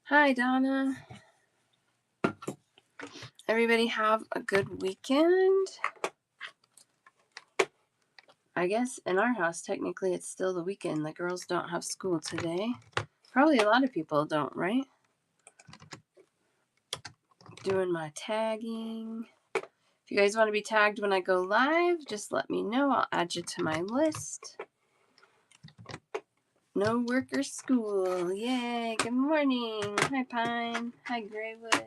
Hi, Donna. Everybody have a good weekend? I guess in our house, technically, it's still the weekend. The girls don't have school today. Probably a lot of people don't, right? Doing my tagging. If you guys want to be tagged when I go live, just let me know. I'll add you to my list. No work or school. Yay. Good morning. Hi, Pine. Hi, Graywood.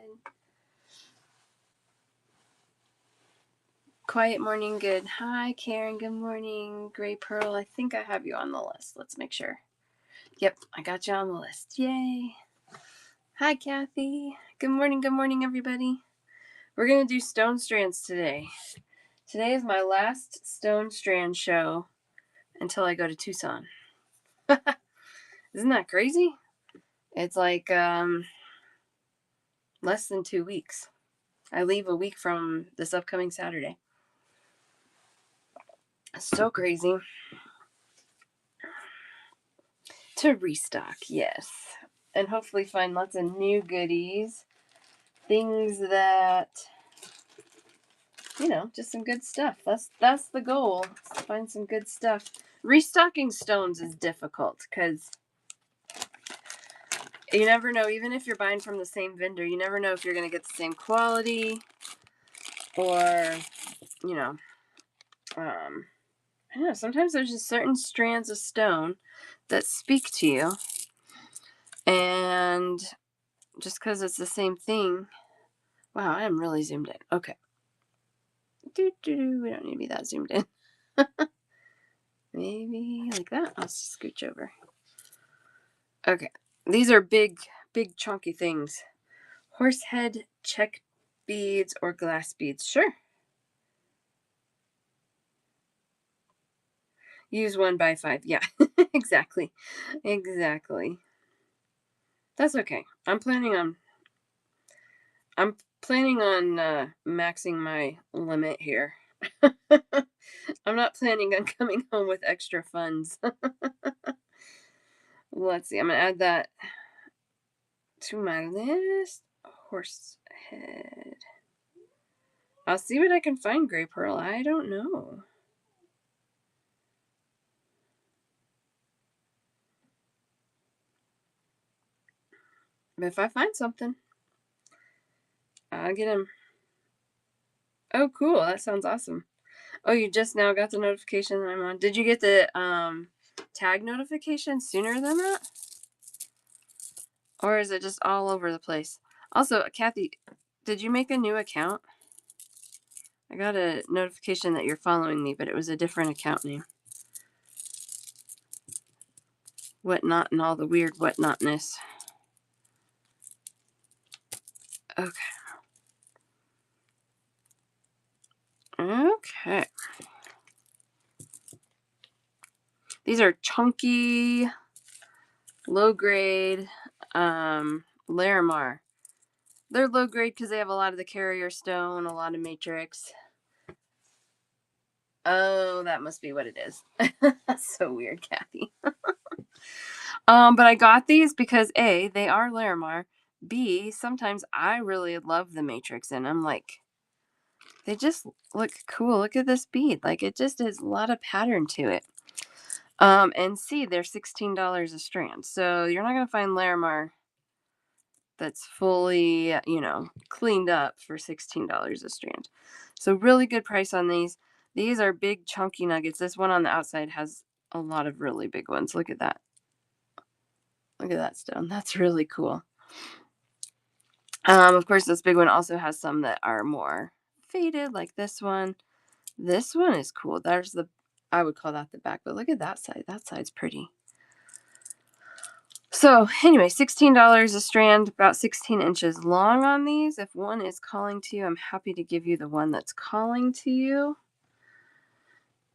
Quiet morning, good. Hi, Karen. Good morning. Gray Pearl. I think I have you on the list. Let's make sure. Yep, I got you on the list. Yay. Hi, Kathy. Good morning, everybody. We're going to do Stone Strands today. Today is my last Stone Strand show until I go to Tucson. Isn't that crazy? It's like less than 2 weeks. I leave a week from this upcoming Saturday. So crazy. To restock, yes. And hopefully find lots of new goodies. Things that, just some good stuff. That's the goal. Find some good stuff. Restocking stones is difficult because you never know. Even if you're buying from the same vendor, you never know if you're going to get the same quality or, you know, I don't know. Sometimes there's just certain strands of stone that speak to you, and just because it's the same thing. Wow, I am really zoomed in. Okay. We don't need to be that zoomed in. Maybe like that. I'll scooch over. Okay. These are big, chunky things. Horsehead check beads or glass beads. Sure. Use 1x5. Yeah, exactly. Exactly. That's okay. I'm planning on maxing my limit here. I'm not planning on coming home with extra funds. Let's see. I'm going to add that to my list. Horsehead. I'll see what I can find, Gray Pearl. I don't know. But if I find something, I'll get him. Oh, cool. That sounds awesome. Oh, you just now got the notification that I'm on. Did you get the tag notification sooner than that? Or is it just all over the place? Also, Kathy, did you make a new account? I got a notification that you're following me, but it was a different account name. Whatnot and all the weird whatnotness. Okay. Okay. These are chunky, low grade Larimar. They're low grade because they have a lot of the carrier stone, a lot of matrix. Oh, that must be what it is. That's so weird, Kathy. But I got these because A, they are Larimar. B, sometimes I really love the matrix in them. Like, they just look cool. Look at this bead. Like, it just has a lot of pattern to it. And C, they're $16 a strand. So you're not going to find Larimar that's fully, cleaned up for $16 a strand. So really good price on these. These are big chunky nuggets. This one on the outside has a lot of really big ones. Look at that. Look at that stone. That's really cool. Of course, this big one also has some that are more faded, like this one. This one is cool. I would call that the back, but look at that side. That side's pretty. So anyway, $16 a strand, about 16 inches long on these. If one is calling to you, I'm happy to give you the one that's calling to you.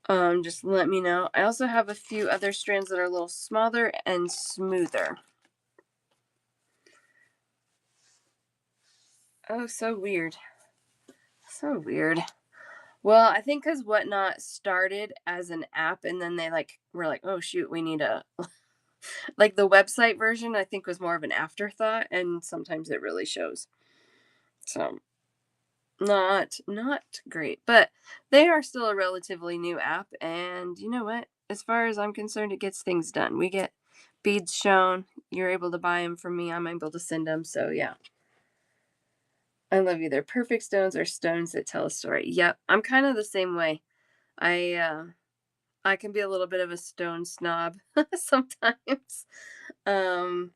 Just let me know. I also have a few other strands that are a little smaller and smoother. Oh, so weird. So weird. Well, I think because Whatnot started as an app and then they were like, oh shoot, we need a Like the website version, I think was more of an afterthought, and sometimes it really shows. So not great, but they are still a relatively new app, and you know what? As far as I'm concerned, it gets things done. We get beads shown. You're able to buy them from me. I'm able to send them. So yeah, I love either perfect stones or stones that tell a story. Yep, I'm kind of the same way. I uh, I can be a little bit of a stone snob sometimes. Um,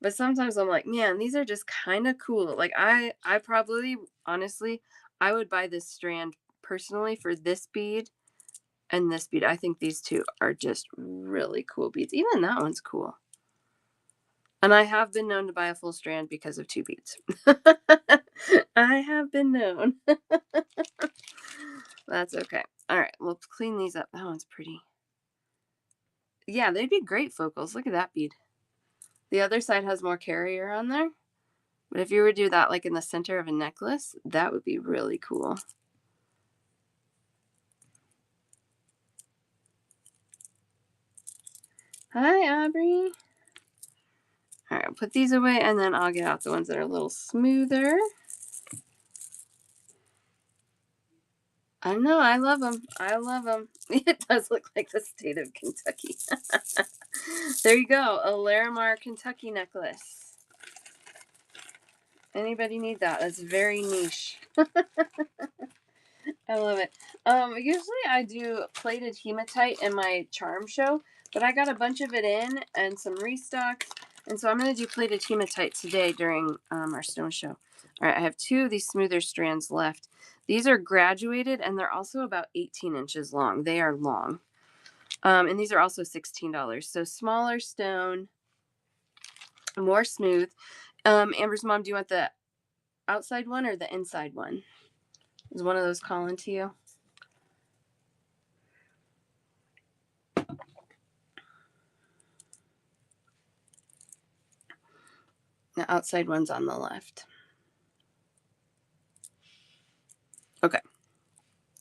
but sometimes I'm like, man, these are just kind of cool. Like I probably honestly, I would buy this strand personally for this bead and this bead. I think these two are just really cool beads. Even that one's cool. And I have been known to buy a full strand because of two beads. I have been known. That's okay. All right, we'll clean these up. That one's pretty. Yeah, they'd be great focals. Look at that bead. The other side has more carrier on there. But if you were to do that like in the center of a necklace, that would be really cool. Hi, Aubrey. All right, I'll put these away and then I'll get out the ones that are a little smoother. I know, I love them. I love them. It does look like the state of Kentucky. There you go, a Larimar Kentucky necklace. Anybody need that? That's very niche. I love it. Usually I do plated hematite in my charm show, but I got a bunch of it in and some restocks, and so I'm going to do plated hematite today during our stone show. All right, I have two of these smoother strands left. These are graduated, and they're also about 18 inches long. They are long. And these are also $16. So smaller stone, more smooth. Amber's mom, do you want the outside one or the inside one? Is one of those calling to you? The outside one's on the left. Okay.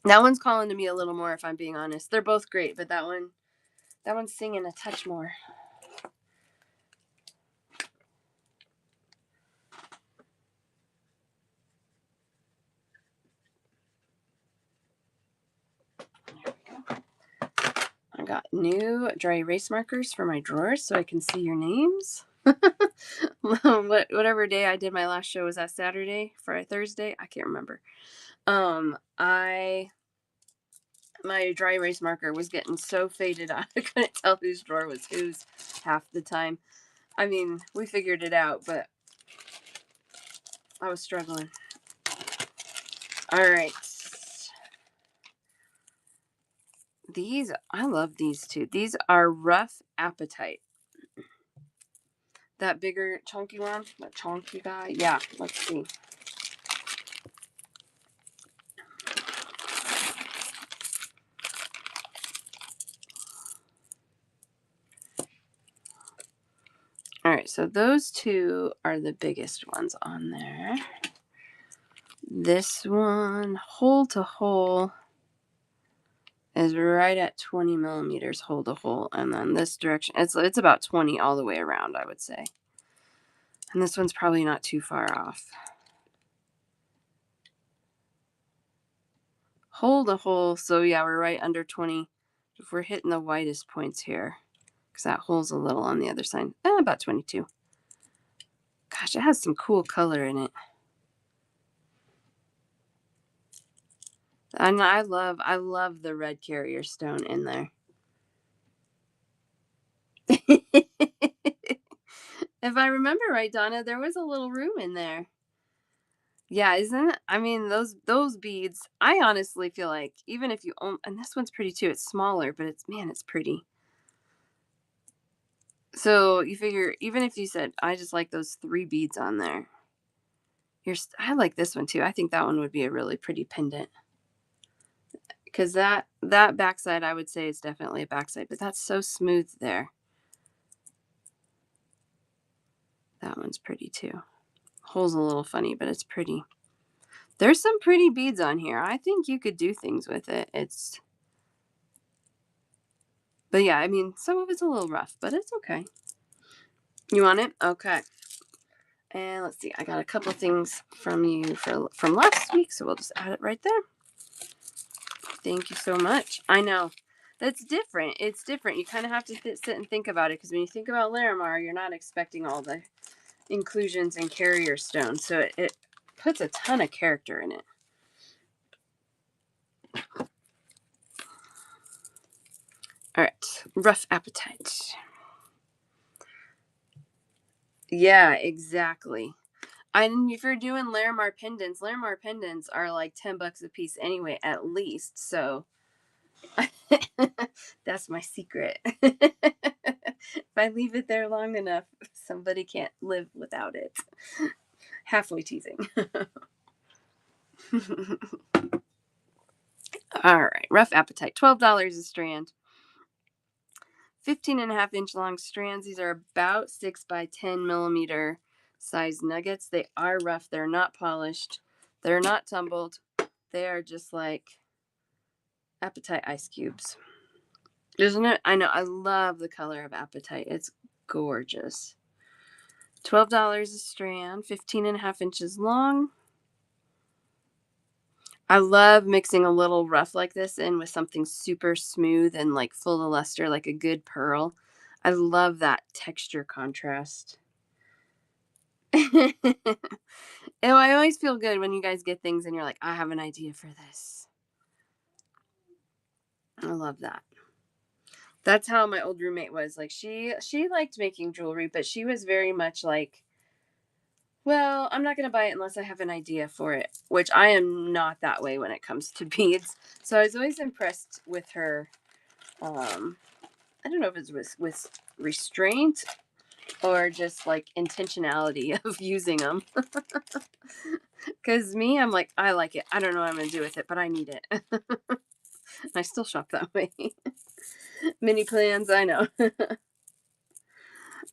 That one's calling to me a little more, if I'm being honest. They're both great, but that one's singing a touch more. There we go. I got new dry erase markers for my drawers so I can see your names. Whatever day I did my last show, was that Saturday, Friday, Thursday? I can't remember. My dry erase marker was getting so faded I couldn't tell whose drawer was whose half the time. I mean, we figured it out, but I was struggling. All right. These, I love these two. These are Rough Appetite. That bigger, chunky one, that chunky guy. Yeah, let's see. All right, so those two are the biggest ones on there. This one, hole to hole, is right at 20 millimeters hole to hole, and then this direction, it's about 20 all the way around, I would say. And this one's probably not too far off. Hole to hole, so yeah, we're right under 20. If we're hitting the widest points here, because that hole's a little on the other side, about 22. Gosh, it has some cool color in it. And I love the red carrier stone in there. If I remember right, Donna, there was a little room in there. Yeah, isn't it? I mean, those beads, I honestly feel like even if you own, and this one's pretty too. It's smaller, but it's pretty. So you figure even if you said I just like those three beads on there, I like this one too. I think that one would be a really pretty pendant. Because that backside I would say is definitely a backside, but that's so smooth there. That one's pretty too. Hole's a little funny, but it's pretty. There's some pretty beads on here. I think you could do things with it. But yeah, I mean, some of it's a little rough, but it's okay. You want it? Okay. And let's see, I got a couple things from you from last week, so we'll just add it right there. Thank you so much. I know. That's different. It's different. You kind of have to sit and think about it, because when you think about Larimar, you're not expecting all the inclusions and carrier stones, so it puts a ton of character in it. All right, Rough Appetite. Yeah, exactly. And if you're doing Larimar pendants are like $10 a piece anyway, at least. So that's my secret. If I leave it there long enough, somebody can't live without it. Halfway teasing. All right, Rough Appetite, $12 a strand. 15.5-inch long strands. These are about 6 by 10 millimeter size nuggets. They are rough. They're not polished. They're not tumbled. They are just like Appetite ice cubes. Isn't it? I know. I love the color of Appetite. It's gorgeous. $12 a strand, 15.5 inches long. I love mixing a little rough like this in with something super smooth and like full of luster, like a good pearl. I love that texture contrast. I always feel good when you guys get things and you're like, I have an idea for this. I love that. That's how my old roommate was. Like she liked making jewelry, but she was very much like, well, I'm not going to buy it unless I have an idea for it, which I am not that way when it comes to beads. So I was always impressed with her. I don't know if it's with restraint or just like intentionality of using them. Because me, I'm like, I like it. I don't know what I'm going to do with it, but I need it. I still shop that way. Mini plans, I know.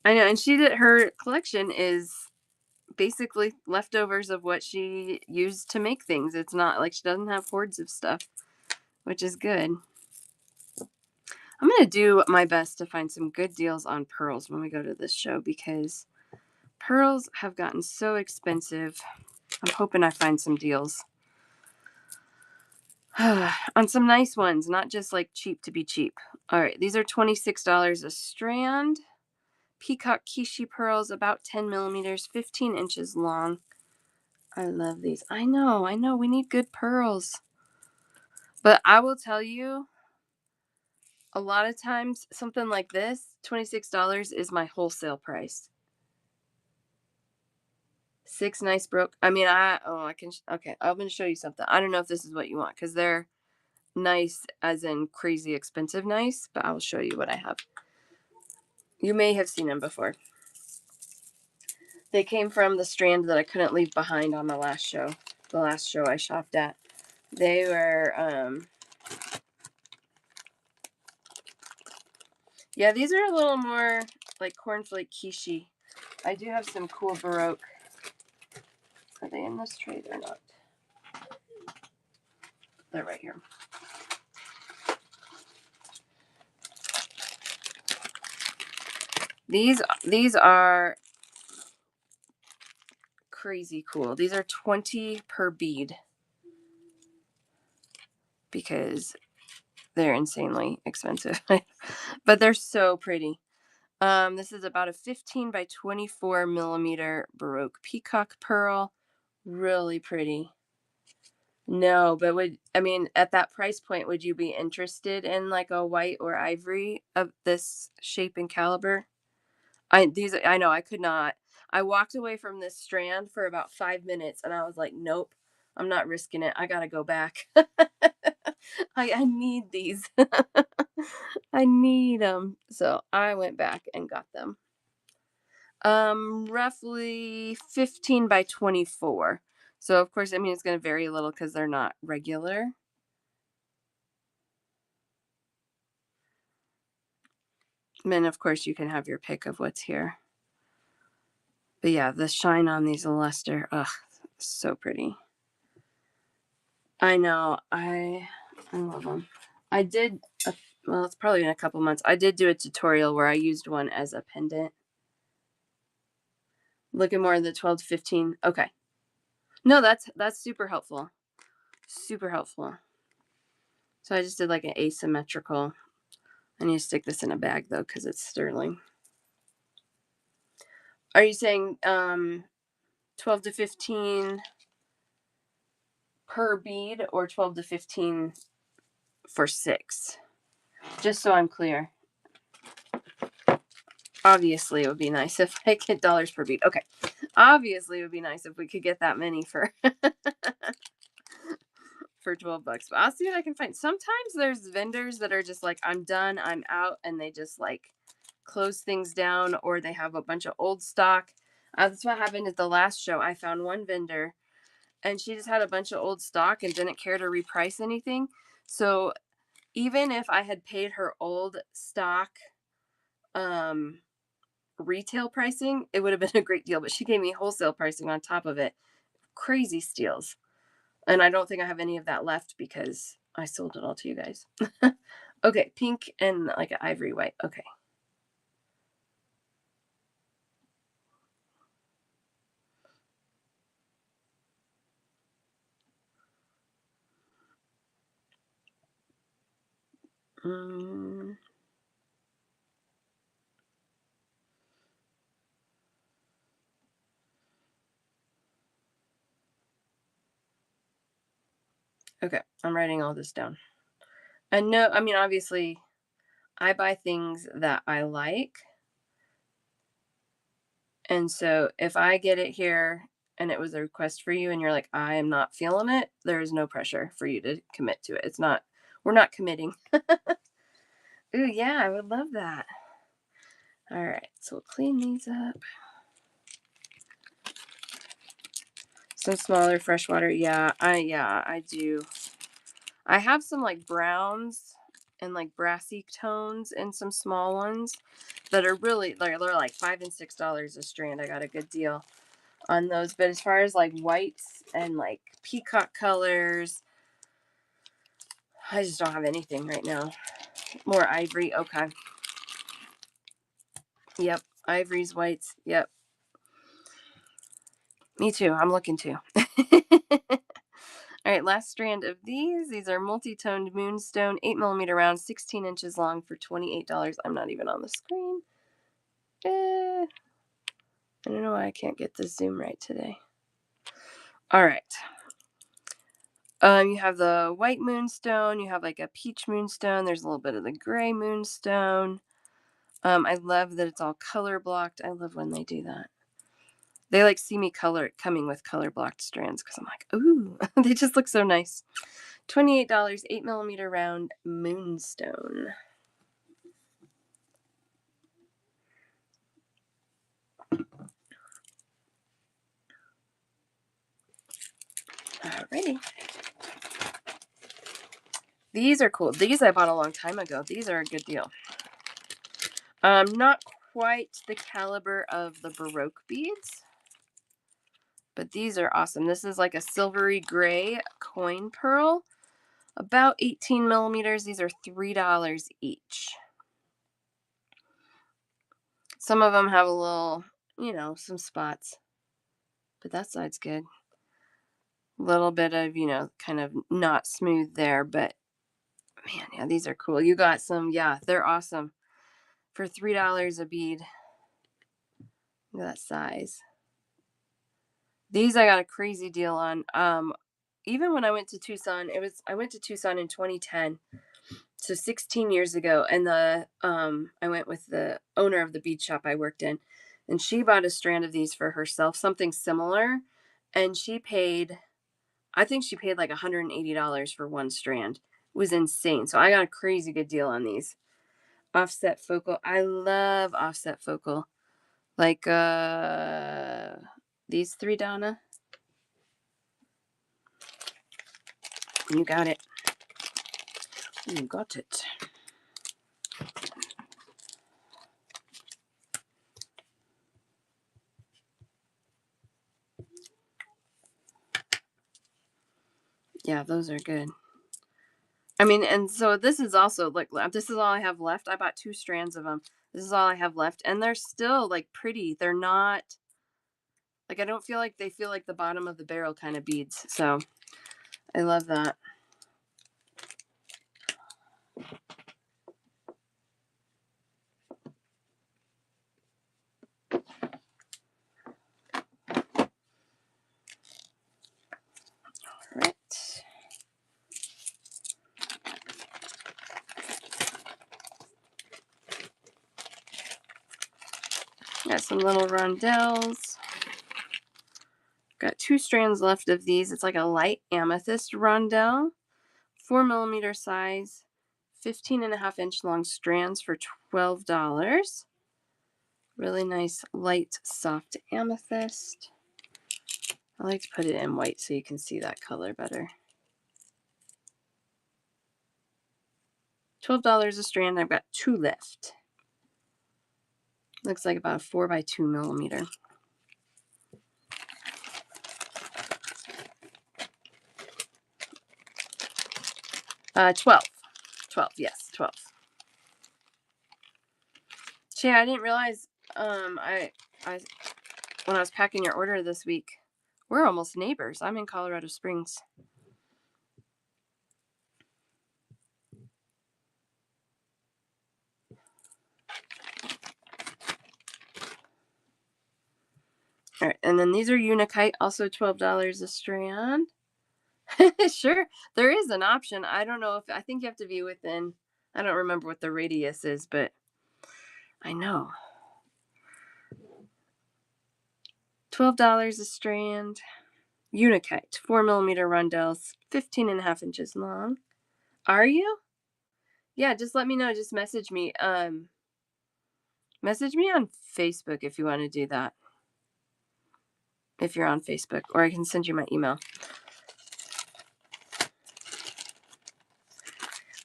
I know. And her collection is basically leftovers of what she used to make things. It's not like she doesn't have hordes of stuff, which is good. I'm going to do my best to find some good deals on pearls when we go to this show, because pearls have gotten so expensive. I'm hoping I find some deals on some nice ones, not just like cheap to be cheap. All right, these are $26 a strand. Peacock Kishi pearls, about 10 millimeters, 15 inches long. I love these. I know. We need good pearls. But I will tell you, a lot of times something like this, $26 is my wholesale price. 6 nice broke. I mean, I can, okay, I'm going to show you something. I don't know if this is what you want, because they're nice as in crazy expensive nice, but I will show you what I have. You may have seen them before. They came from the strand that I couldn't leave behind on the last show I shopped at. They were, yeah, these are a little more like cornflake quiche. I do have some cool Baroque. Are they in this tray or not? They're right here. These are crazy cool. These are 20 per bead because they're insanely expensive. But they're so pretty. This is about a 15 by 24 millimeter Baroque peacock pearl. Really pretty. No, but at that price point, would you be interested in like a white or ivory of this shape and caliber? I know I could not. I walked away from this strand for about 5 minutes and I was like, nope, I'm not risking it. I gotta go back. I need these. I need them. So I went back and got them. Roughly 15 by 24. So of course, it's going to vary a little because they're not regular. And then of course you can have your pick of what's here. But yeah, the shine on these luster, ugh, so pretty. I know, I love them. I did well, it's probably been a couple months. I did do a tutorial where I used one as a pendant. Looking more at the 12 to 15. Okay. No, that's super helpful. Super helpful. So I just did like an asymmetrical. I need to stick this in a bag though, because it's sterling. Are you saying 12 to 15 per bead or 12 to 15 for 6? Just so I'm clear. Obviously, it would be nice if I get dollars per bead. Okay. Obviously, it would be nice if we could get that many for for 12 bucks. But I'll see what I can find. Sometimes there's vendors that are just like, I'm done, I'm out, and they just like close things down, or they have a bunch of old stock. That's what happened at the last show. I found one vendor and she just had a bunch of old stock and didn't care to reprice anything. So even if I had paid her old stock retail pricing, it would have been a great deal. But she gave me wholesale pricing on top of it. Crazy steals. And I don't think I have any of that left because I sold it all to you guys. Okay, pink and like an ivory white. Okay. Okay, I'm writing all this down. And no, I mean, obviously, I buy things that I like. And so if I get it here and it was a request for you and you're like, I am not feeling it, there is no pressure for you to commit to it. It's not, we're not committing. Ooh, yeah, I would love that. All right, so we'll clean these up. Some smaller freshwater. Yeah, I do. I have some like browns and like brassy tones and some small ones that are really they're like $5 and $6 a strand. I got a good deal on those. But as far as like whites and like peacock colors, I just don't have anything right now. More ivory. Okay. Yep. Ivories, whites. Yep. Me too. I'm looking too. All right, last strand of these. These are multi-toned moonstone, 8mm round, 16 inches long for $28. I'm not even on the screen. I don't know why I can't get the zoom right today. All right. You have the white moonstone. You have like a peach moonstone. There's a little bit of the gray moonstone. I love that it's all color blocked. I love when they do that. They like see me coming with color blocked strands because I'm like, ooh, they just look so nice. $28, 8mm round moonstone. Alrighty. These are cool. These I bought a long time ago. These are a good deal. Not quite the caliber of the Baroque beads, but these are awesome. This is like a silvery gray coin pearl, about 18mm. These are $3 each. Some of them have a little, some spots, but that side's good. A little bit of, kind of not smooth there, but man, yeah, these are cool. You got some, yeah, they're awesome. For $3 a bead. Look at that size. These I got a crazy deal on. Even when I went to Tucson, I went to Tucson in 2010, so 16 years ago, and I went with the owner of the bead shop I worked in, and she bought a strand of these for herself, something similar, and I think she paid like $180 for one strand. It was insane. So I got a crazy good deal on these. Offset focal. I love offset focal. Like these three, Donna. You got it. You got it. Yeah, those are good. mean, and so this is also like, this is all I have left. I bought 2 strands of them. This is all I have left, and they're still like pretty. They're not like, I don't feel like they feel like the bottom of the barrel kind of beads. So I love that. All right. Got some little rondelles. Got 2 strands left of these. It's like a light amethyst rondelle, 4mm size, 15.5-inch long strands for $12. Really nice, light, soft amethyst. I like to put it in white so you can see that color better. $12 a strand. I've got 2 left. Looks like about a 4x2mm. 12. 12, yes, 12. Shay, I didn't realize I when I was packing your order this week, we're almost neighbors. I'm in Colorado Springs. All right, and then these are Unikite, also $12 a strand. Sure, there is an option. I don't know if, I think you have to be within, I don't remember what the radius is, but I know. $12 a strand. Unikite, 4mm rondelles, 15.5 inches long. Are you? Yeah, just let me know. Just message me. Message me on Facebook if you want to do that. If you're on Facebook, or I can send you my email.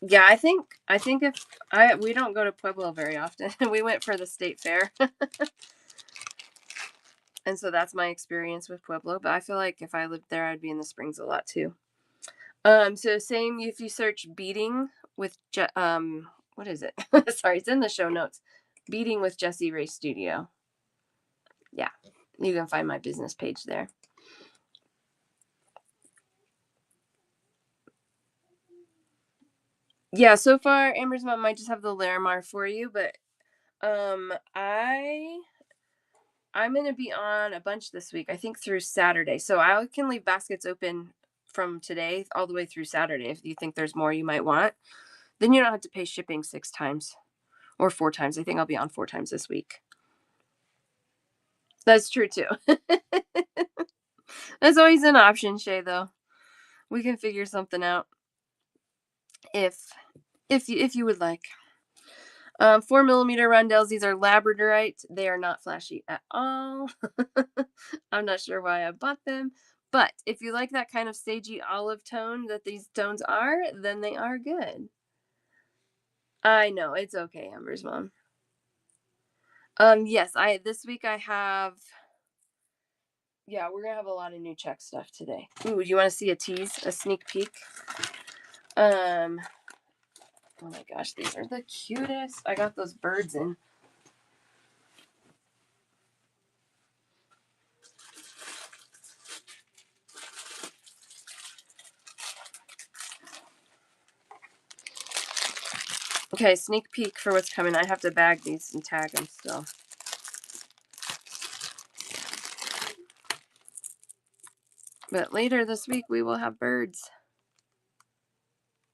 Yeah, I think if we don't go to Pueblo very often. We went for the state fair. And so that's my experience with Pueblo, but I feel like if I lived there I'd be in the Springs a lot too. So same if you search beading with what is it? Sorry, it's in the show notes. Beading with Jessie Rae Studio. Yeah, you can find my business page there. Yeah, so far Amber's Mom might just have the Larimar for you, but I'm gonna be on a bunch this week, I think through Saturday. So I can leave baskets open from today all the way through Saturday if you think there's more you might want. Then you don't have to pay shipping 6 times or 4 times. I think I'll be on 4 times this week. That's true too. That's always an option, Shay, though. We can figure something out if you would like. 4mm rondelles. These are labradorite. They are not flashy at all. I'm not sure why I bought them, but if you like that kind of sagey olive tone that these tones are, then they are good. I know, it's okay, Amber's Mom. Yes, this week I have. Yeah, we're gonna have a lot of new check stuff today. Ooh, you want to see a tease, a sneak peek? Oh my gosh, these are the cutest. I got those birds in. Okay, sneak peek for what's coming. I have to bag these and tag them still. But later this week we will have birds.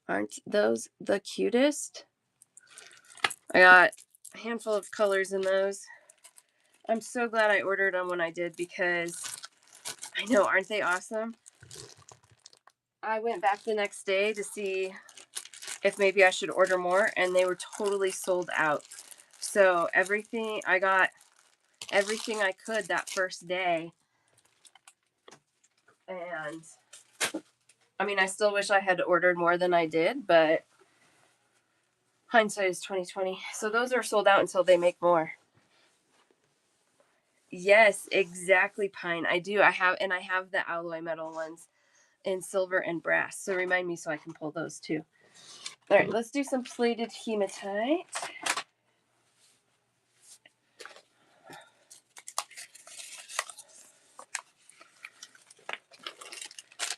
Aren't those the cutest? I got a handful of colors in those. I'm so glad I ordered them when I did because I know, aren't they awesome? I went back the next day to see if maybe I should order more, and they were totally sold out. So I got everything I could that first day. And I mean, I still wish I had ordered more than I did, but hindsight is 2020. So those are sold out until they make more. Yes, exactly, Pine. I do. I have the alloy metal ones in silver and brass. So remind me so I can pull those too. All right, let's do some plated hematite.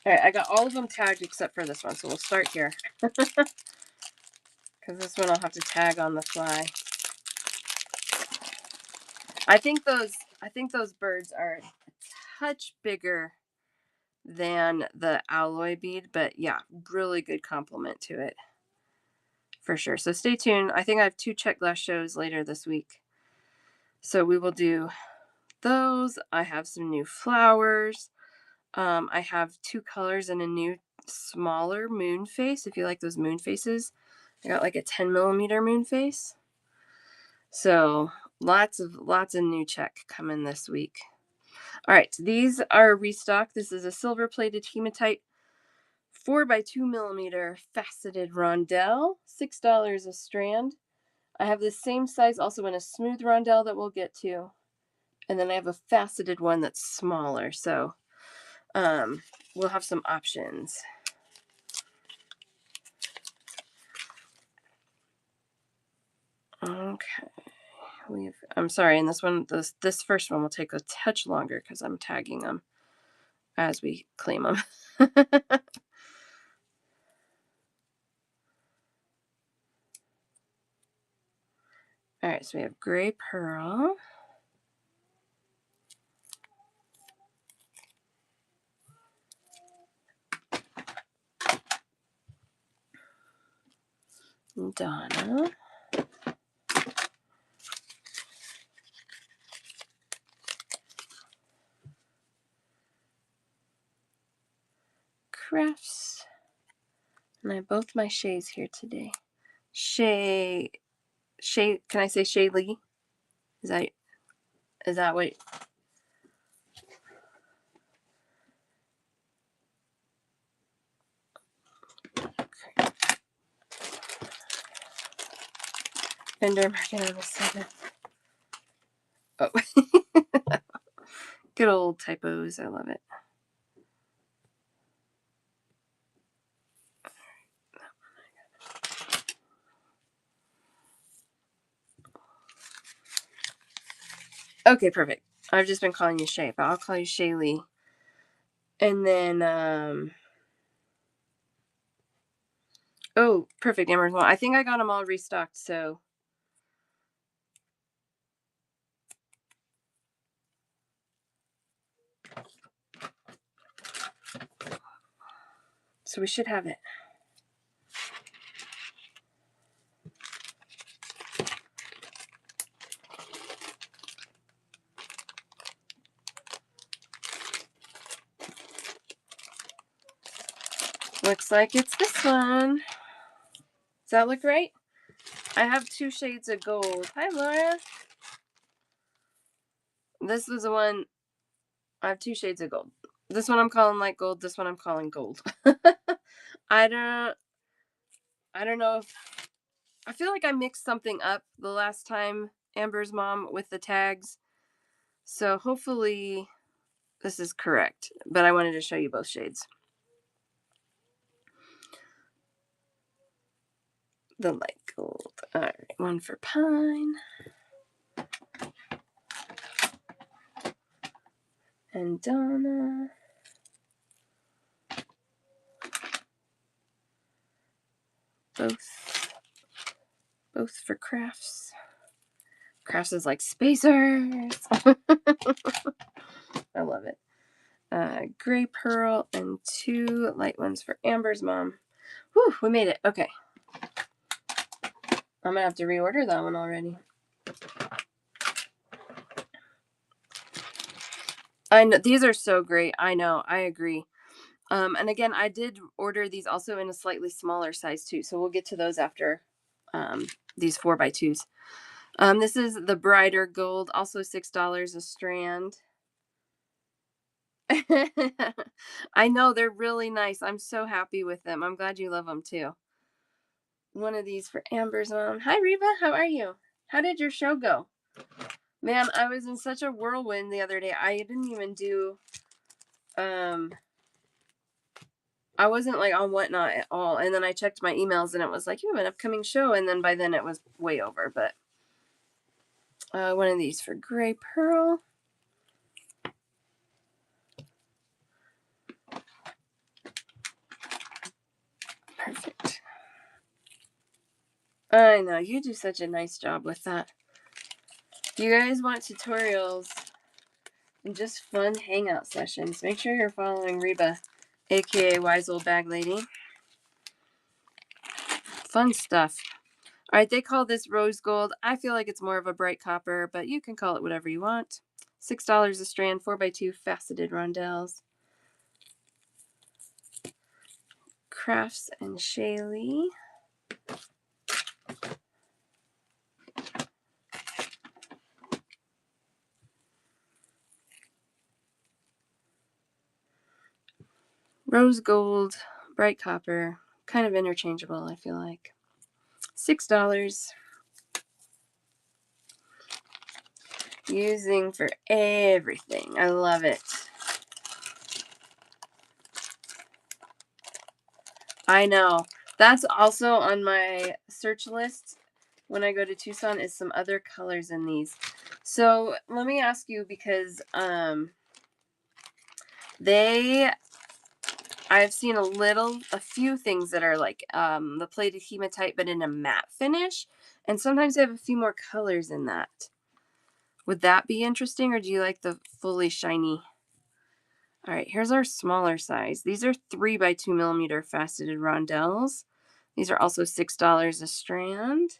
All right, I got all of them tagged except for this one, so we'll start here. Because this one I'll have to tag on the fly. I think those birds are a touch bigger than the alloy bead, but yeah, really good compliment to it. For sure. So stay tuned. I think I have 2 check glass shows later this week. So we will do those. I have some new flowers. I have 2 colors and a new smaller moon face. If you like those moon faces, I got like a 10mm moon face. So lots of new check coming this week. All right, these are restock. This is a silver plated hematite 4x2mm faceted rondelle, $6 a strand. I have the same size also in a smooth rondelle that we'll get to. And then I have a faceted one that's smaller. So we'll have some options. Okay. I'm sorry, and this first one will take a touch longer because I'm tagging them as we claim them. All right, so we have gray pearl. Donna. Crafts. And I have both my Shays here today. Shay, can I say Shay Lee? Is that what? Okay. Vendor market on the 7th. Oh. Good old typos. I love it. Okay, perfect. I've just been calling you Shay, but I'll call you Shaylee. And then, oh, perfect, Amazon. I think I got them all restocked, so. So we should have it. Looks like it's this one. Does that look right? I have 2 shades of gold. Hi, Laura. This was the one. I have 2 shades of gold. This one I'm calling light gold. This one I'm calling gold. I don't know if I feel like I mixed something up the last time, Amber's mom, with the tags. So hopefully this is correct. But I wanted to show you both shades. The light gold. All right, one for pine. And Donna. Both for crafts. Crafts is like spacers. I love it. Gray pearl and 2 light ones for Amber's mom. Whew, we made it. Okay. I'm gonna have to reorder that one already. I know these are so great. I know. I agree. And again, I did order these also in a slightly smaller size too. So we'll get to those after these 4x2s. This is the brighter gold, also $6 a strand. I know they're really nice. I'm so happy with them. I'm glad you love them too. One of these for Amber's mom. Hi, Reba. How are you? How did your show go? Man, I was in such a whirlwind the other day. I didn't even do I wasn't like on Whatnot at all. And then I checked my emails and it was like, you have an upcoming show. And then by then it was way over. But one of these for Gray Pearl. Perfect. I know, you do such a nice job with that. If you guys want tutorials and just fun hangout sessions, make sure you're following Reba, aka Wise Old Bag Lady. Fun stuff. All right, they call this rose gold. I feel like it's more of a bright copper, but you can call it whatever you want. $6 a strand, 4x2 faceted rondelles. Crafts and Shaylee. Rose gold, bright copper, kind of interchangeable, I feel like. $6. Using for everything. I love it. I know. That's also on my search list when I go to Tucson is some other colors in these. So let me ask you, because I've seen a few things that are like the plated hematite, but in a matte finish. And sometimes they have a few more colors in that. Would that be interesting, or do you like the fully shiny? All right, here's our smaller size. These are 3x2 millimeter faceted rondelles. These are also $6 a strand.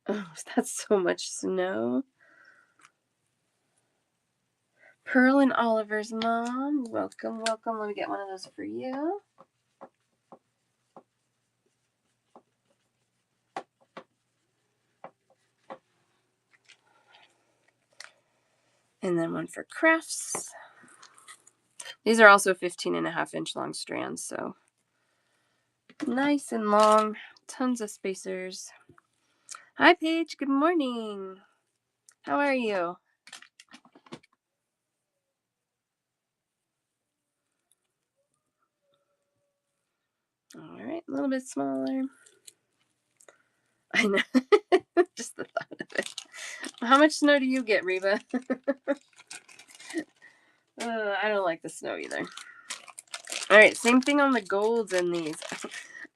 Oh, that's so much snow. Pearl and Oliver's mom. Welcome, welcome. Let me get one of those for you. And then one for Crafts. These are also 15.5-inch long strands, so nice and long. Tons of spacers. Hi, Paige. Good morning. How are you? All right, a little bit smaller. I know. Just the thought of it. How much snow do you get, Reba? I don't like the snow either. All right, same thing on the golds in these.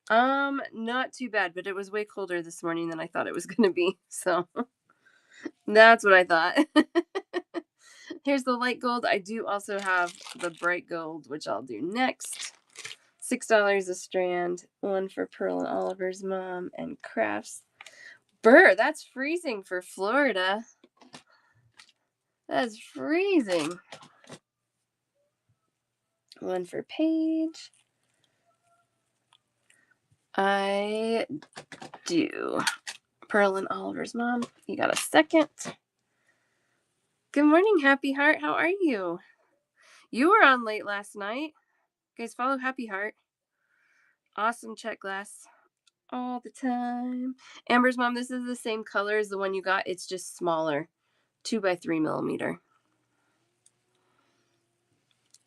Not too bad, but it was way colder this morning than I thought it was going to be. So that's what I thought. Here's the light gold. I do also have the bright gold, which I'll do next. $6 a strand. One for Pearl and Oliver's mom and Crafts. Burr, that's freezing for Florida. That's freezing. One for Paige. I do. Pearl and Oliver's mom. You got a second? Good morning, Happy Heart. How are you? You were on late last night. You guys, follow Happy Heart. Awesome check glass. All the time. Amber's mom, this is the same color as the one you got. It's just smaller. 2x3 millimeter.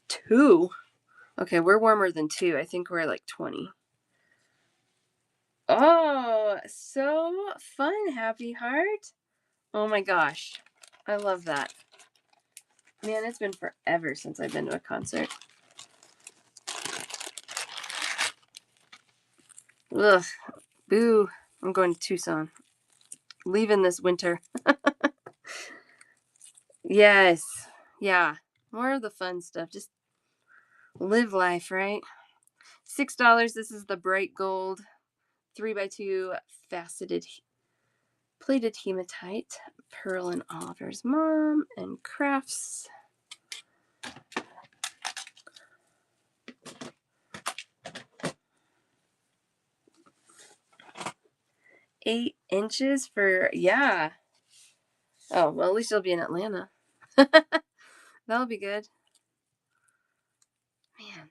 2? Okay, we're warmer than 2. I think we're like 20. Oh, so fun, Happy Heart. Oh my gosh. I love that. Man, it's been forever since I've been to a concert. Ugh. Boo. I'm going to Tucson. Leaving this winter. Yes. Yeah. More of the fun stuff. Just live life, right? $6. This is the bright gold 3x2 faceted plated hematite. Pearl and Oliver's mom and Crafts. 8 inches for, yeah. Oh, well, at least you'll be in Atlanta. That'll be good. Man.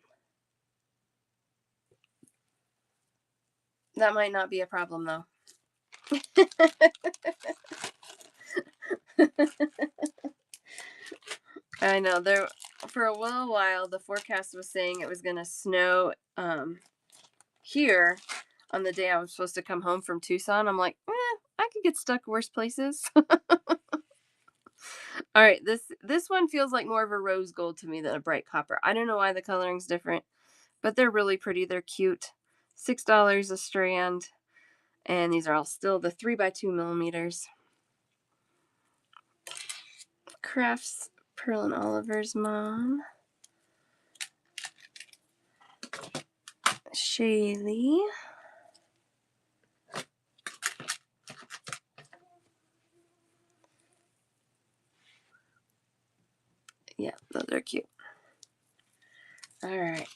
That might not be a problem, though. I know. for a little while, the forecast was saying it was going to snow here on the day I was supposed to come home from Tucson. I'm like, I could get stuck worse places. All right, this one feels like more of a rose gold to me than a bright copper. I don't know why the coloring's different, but they're really pretty. They're cute. $6 a strand, and these are all still the 3x2 millimeters. Crafts Pearl and Oliver's mom. Shaylee. Yeah, those are cute. All right.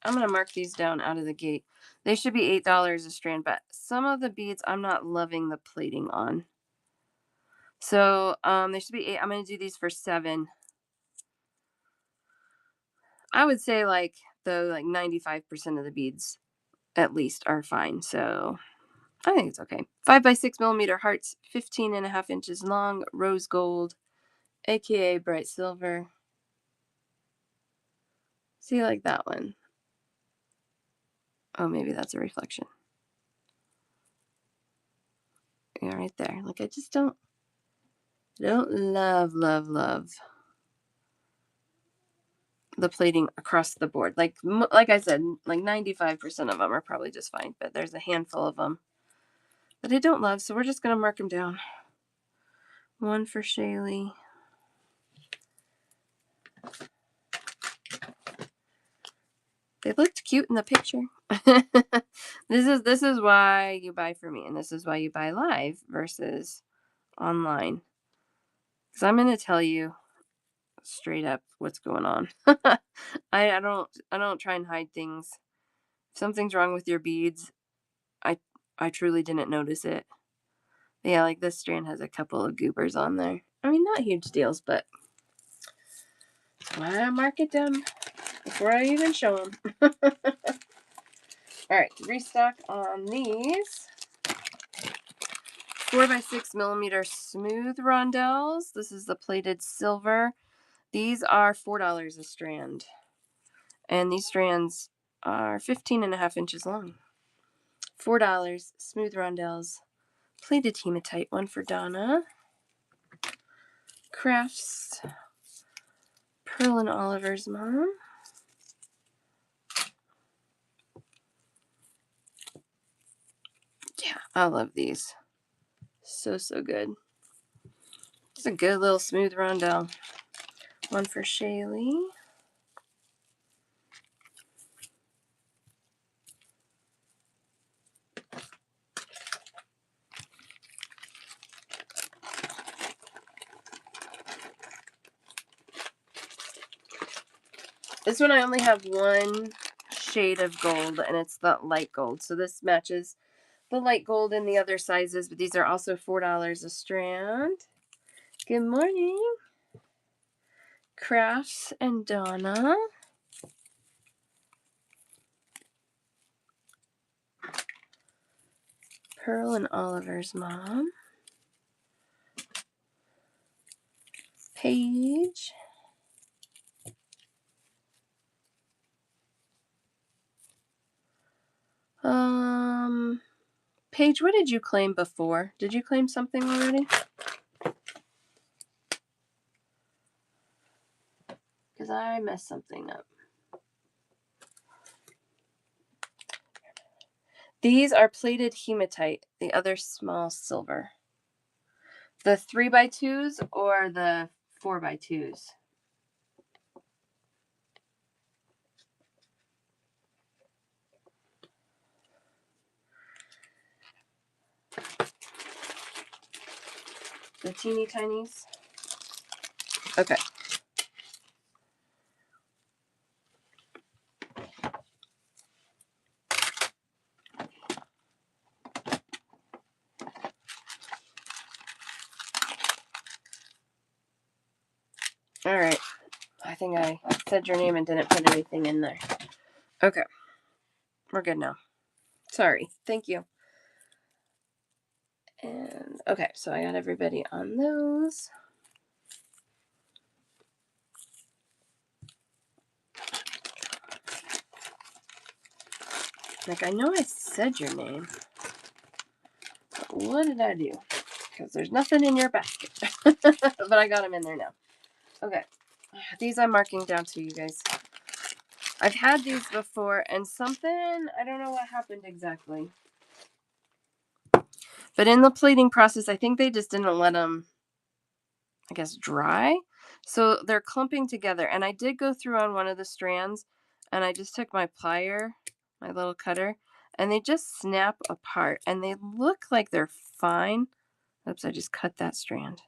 I'm gonna mark these down out of the gate. They should be $8 a strand, but some of the beads I'm not loving the plating on. So they should be 8. I'm gonna do these for 7. I would say like 95% of the beads at least are fine. So I think it's okay. 5x6 millimeter hearts, 15.5 inches long, rose gold, aka bright silver. See, like that one. Oh, maybe that's a reflection. Yeah, right there. Like I just don't love the plating across the board. Like I said, like 95% of them are probably just fine, but there's a handful of them that I don't love, so we're just gonna mark them down. 1 for Shaylee. They looked cute in the picture. This is why you buy for me, and this is why you buy live versus online. Because I'm gonna tell you straight up what's going on. I don't try and hide things. If something's wrong with your beads, I truly didn't notice it. Yeah, like this strand has a couple of goobers on there. I mean, not huge deals, but I mark it down before I even show them. All right, restock on these 4x6 millimeter smooth rondelles. This is the plated silver. These are $4 a strand, and these strands are 15.5 inches long. $4 smooth rondelles, plated hematite. 1 for Donna. Crafts Pearl and Oliver's mom. Yeah, I love these. So good. It's a good little smooth rondelle. 1 for Shaylee. This one I only have one shade of gold, and it's the light gold. So this matches the light gold in the other sizes, but these are also $4 a strand. Good morning. Crafts and Donna. Pearl and Oliver's mom. Paige. Paige, what did you claim before? Did you claim something already? Because I messed something up. These are plated hematite, the other small silver. The 3x2s or the 4x2s? The teeny tinies? Okay. All right. I think I said your name and didn't put anything in there. Okay. We're good now. Sorry. Thank you. And okay, so I got everybody on those. Like, I know I said your name. But what did I do? Because there's nothing in your basket. But I got them in there now. Okay. These I'm marking down to you guys. I've had these before, and something, I don't know what happened exactly. But in the plating process, I think they just didn't let them, I guess, dry. So they're clumping together. And I did go through on one of the strands, and I just took my plier, my little cutter, and they just snap apart. And they look like they're fine. Oops, I just cut that strand.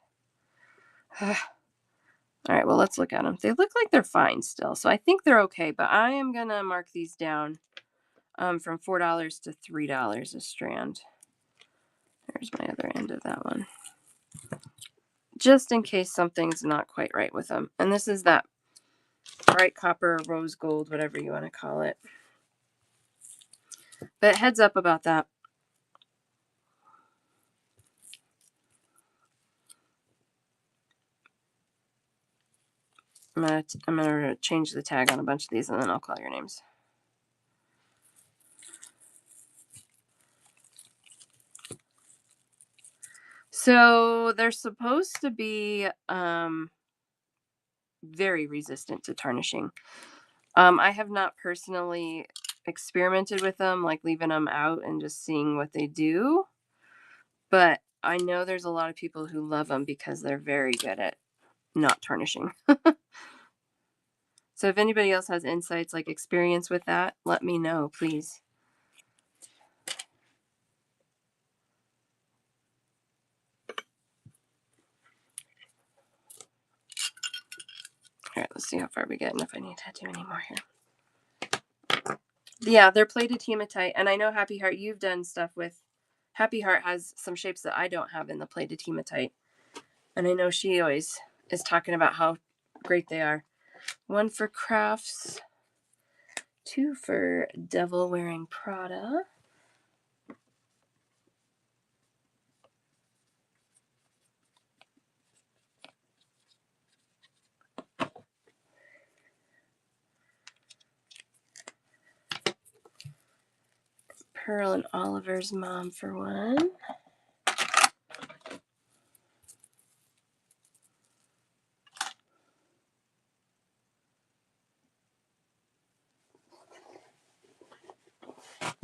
All right, well, let's look at them. They look like they're fine still. So I think they're okay. But I am going to mark these down from $4 to $3 a strand. There's my other end of that one. Just in case something's not quite right with them. And this is that bright copper, rose gold, whatever you want to call it. But heads up about that. I'm gonna change the tag on a bunch of these, and then I'll call your names. So they're supposed to be very resistant to tarnishing. I have not personally experimented with them, like leaving them out and just seeing what they do. But I know there's a lot of people who love them because they're very good at not tarnishing. So if anybody else has insights, like experience with that, let me know, please. All right, let's see how far we get and if I need to do any more here. Yeah, they're plated hematite. And I know Happy Heart, you've done stuff with... Happy Heart has some shapes that I don't have in the plated hematite. And I know she always is talking about how great they are. 1 for Crafts. 2 for Devil Wearing Prada. Pearl and Oliver's Mom for 1.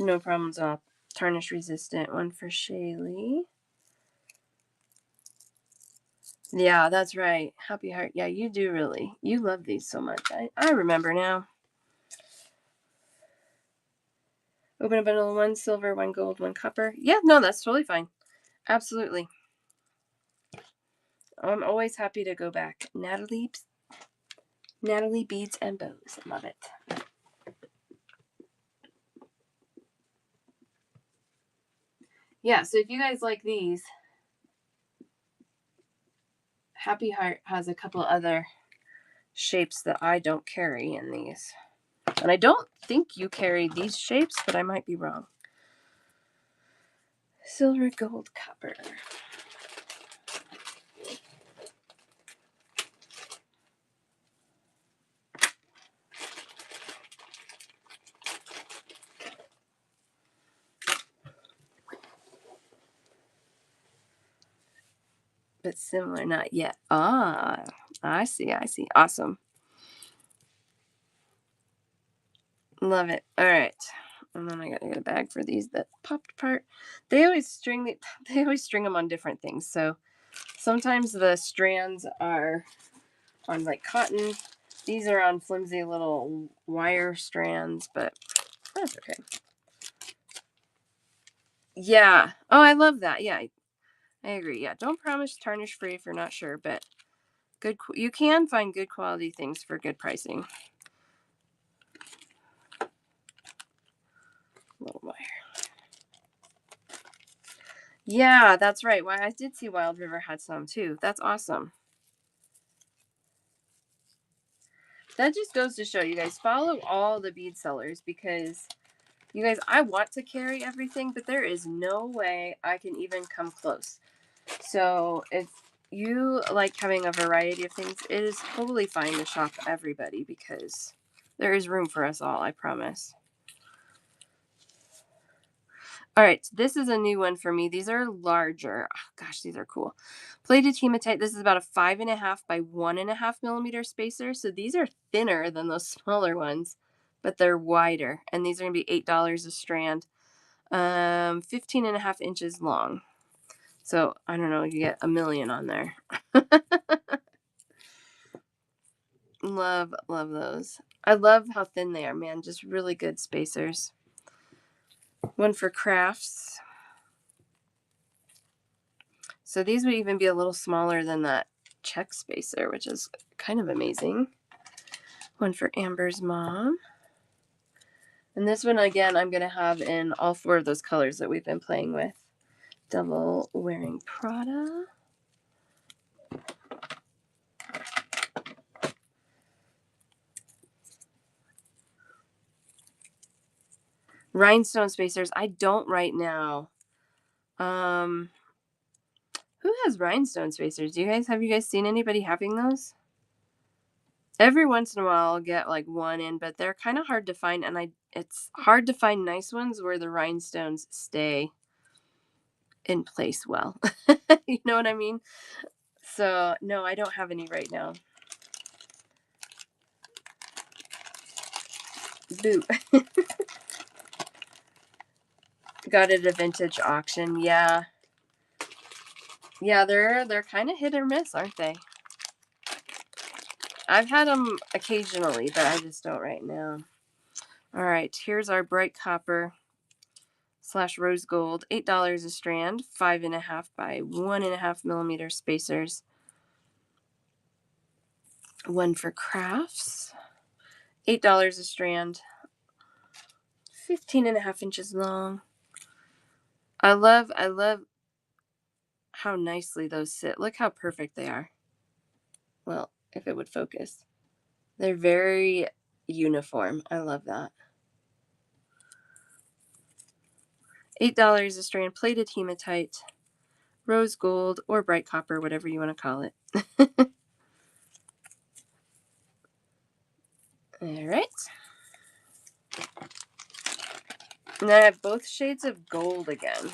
No problems at all. Tarnish resistant. 1 for Shaylee. Yeah, that's right. Happy Heart. Yeah, you do really. You love these so much. I remember now. Open a bundle of 1 silver, 1 gold, 1 copper. Yeah, no, that's totally fine. Absolutely. I'm always happy to go back. Natalie Beads and Bows. Love it. Yeah, so if you guys like these, Happy Heart has a couple other shapes that I don't carry in these. And I don't think you carry these shapes, but I might be wrong. Silver, gold, copper. But similar, not yet. Ah, I see. Awesome. Love it. All right. And then I gotta get a bag for these that popped apart. They always string them on different things. So sometimes the strands are on like cotton. These are on flimsy little wire strands, but that's okay. Yeah. Oh, I love that. Yeah, I agree. Yeah, don't promise tarnish free if you're not sure, but good. You can find good quality things for good pricing. Little wire. Yeah, that's right. Well, I did see Wild River had some too. That's awesome. that just goes to show you guys follow all the bead sellers, because you guys, I want to carry everything, but there is no way I can even come close. So if you like having a variety of things, it is totally fine to shop everybody, because there is room for us all, I promise. All right, this is a new one for me. These are larger. Oh, gosh, these are cool. Plated hematite. This is about a 5.5 by 1.5 millimeter spacer. So these are thinner than those smaller ones, but they're wider. And these are going to be $8 a strand, 15.5 inches long. So I don't know, you get a million on there. Love those. I love how thin they are, man. Just really good spacers. One for crafts. So these would even be a little smaller than that check spacer, which is kind of amazing. One for Amber's mom. And this one, again, I'm going to have in all 4 of those colors that we've been playing with. Devil wearing Prada. Rhinestone spacers. I don't right now. Who has rhinestone spacers? Have you guys seen anybody having those? Every once in a while I'll get like one in, but they're kind of hard to find, and it's hard to find nice ones where the rhinestones stay in place well. You know what I mean? So no, I don't have any right now. Boo. Got it at a vintage auction. Yeah, they're kind of hit or miss, aren't they? I've had them occasionally, but I just don't right now. All right, here's our bright copper / rose gold, $8 a strand, 5.5 by 1.5 millimeter spacers. One for crafts, $8 a strand, 15.5 inches long. I love how nicely those sit. Look how perfect they are. Well, if it would focus. They're very uniform. I love that. $8 a strand, plated hematite, rose gold, or bright copper, whatever you want to call it. All right. And I have both shades of gold again.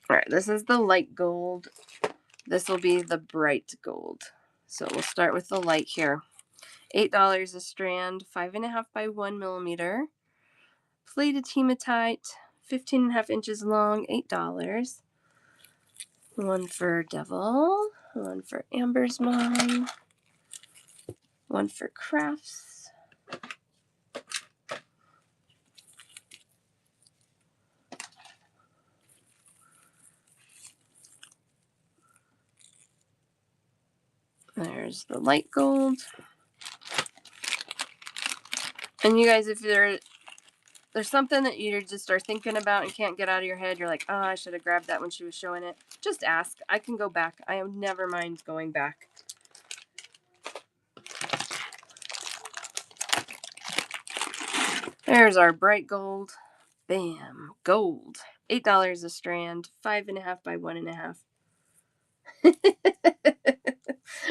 All right, this is the light gold. This will be the bright gold. So we'll start with the light here. $8 a strand, 5.5 by 1 millimeter. Plated hematite, 15.5 inches long, $8. One for Devil, one for Amber's mom, one for crafts. There's the light gold. And you guys, if there's something that you just are thinking about and can't get out of your head, you're like, oh, I should have grabbed that when she was showing it, just ask. I can go back. I never mind going back. There's our bright gold. Bam. Gold. $8 a strand. 5.5 by 1.5.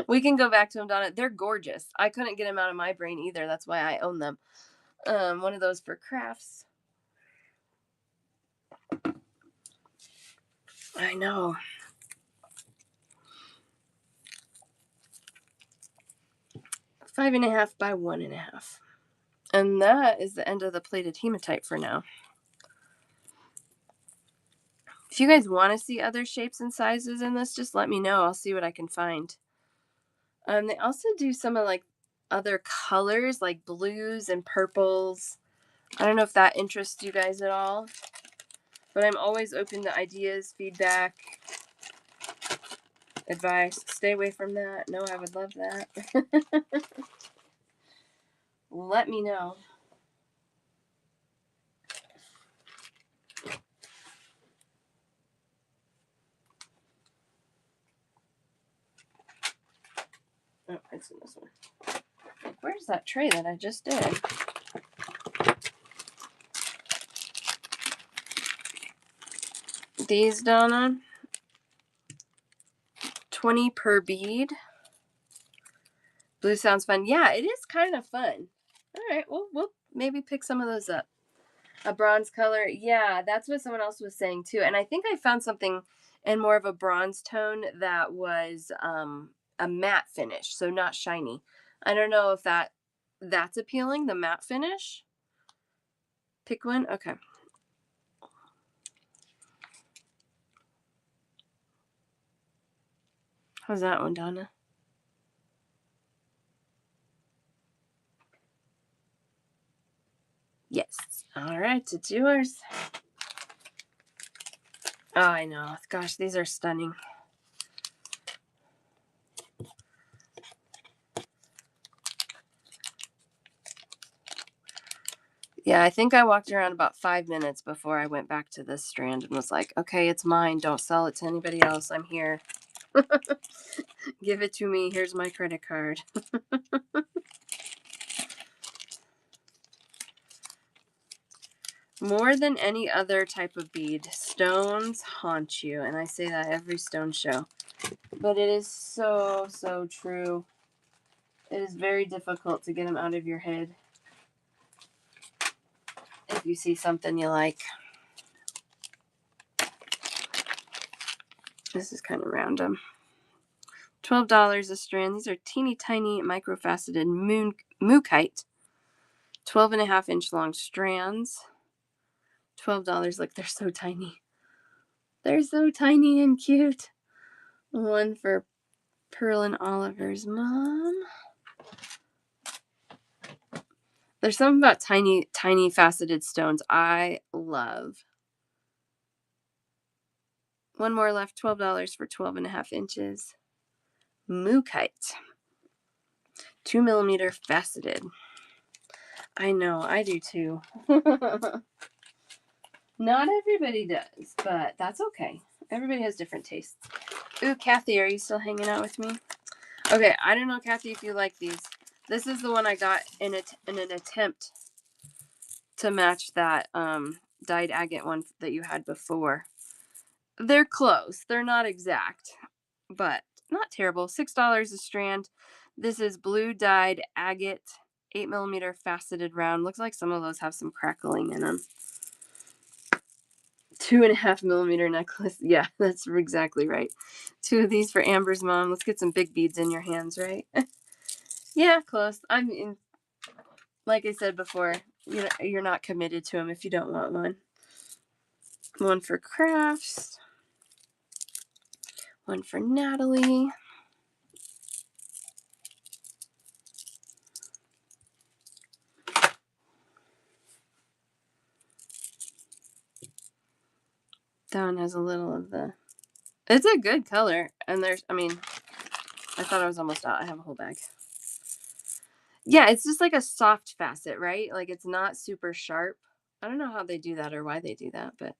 We can go back to them, Donna. They're gorgeous. I couldn't get them out of my brain either. That's why I own them. One of those for crafts. I know. $5.5 by 1.5. And that is the end of the plated hematite for now. If you guys want to see other shapes and sizes in this, just let me know. I'll see what I can find. They also do some of like other colors, like blues and purples. I don't know if that interests you guys at all, but I'm always open to ideas, feedback, advice. Stay away from that. No, I would love that. Let me know. What's in this one? Like, where's that tray that I just did? These, Donna. 20 per bead. Blue sounds fun. Yeah, it is kind of fun. All right, well, we'll maybe pick some of those up. A bronze color. Yeah, that's what someone else was saying too. And I think I found something in more of a bronze tone that was a matte finish, so not shiny. I don't know if that's appealing, the matte finish. Pick one. Okay. How's that one, Donna? Yes. All right, it's yours. Oh, I know. Gosh, these are stunning. Yeah, I think I walked around about 5 minutes before I went back to this strand and was like, okay, it's mine. Don't sell it to anybody else. I'm here. Give it to me. Here's my credit card. More than any other type of bead, stones haunt you. And I say that every stone show. But it is so, so true. It is very difficult to get them out of your head if you see something you like. This is kind of random. $12 a strand. These are teeny tiny microfaceted mookaite. 12.5-inch long strands. $12. Look, they're so tiny. They're so tiny and cute. One for Pearl and Oliver's mom. There's something about tiny, tiny faceted stones I love. One more left, $12 for 12.5 inches. Mookaite. 2mm faceted. I know, I do too. Not everybody does, but that's okay. Everybody has different tastes. Ooh, Kathy, are you still hanging out with me? Okay, I don't know, Kathy, if you like these. This is the one I got in an attempt to match that dyed agate one that you had before. They're close. They're not exact, but not terrible. $6 a strand. This is blue dyed agate, 8mm faceted round. Looks like some of those have some crackling in them. 2.5mm necklace. Yeah, that's exactly right. 2 of these for Amber's mom. Let's get some big beads in your hands, right? Yeah, close. I mean, like I said before, you're not committed to them if you don't want one. One for crafts. One for Natalie. That one has a little of the... It's a good color. And there's, I mean, I thought I was almost out. I have a whole bag. Yeah, it's just like a soft facet, right? Like it's not super sharp. I don't know how they do that or why they do that, but...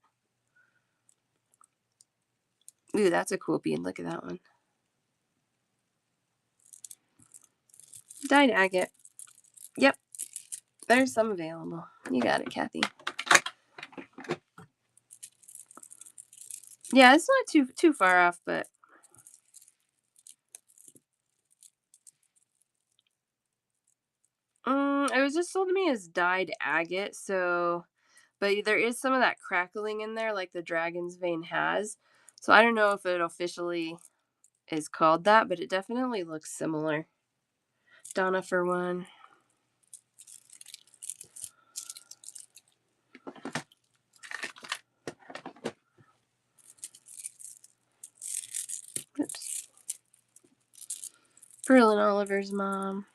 Ooh, that's a cool bead. Look at that one. Dyed agate. Yep. There's some available. You got it, Kathy. Yeah, it's not too far off, but... It was just sold to me as dyed agate, so... But there is some of that crackling in there, like the Dragon's Vein has. So I don't know if it officially is called that, but it definitely looks similar. Donna for one. Oops. Pearl and Oliver's mom.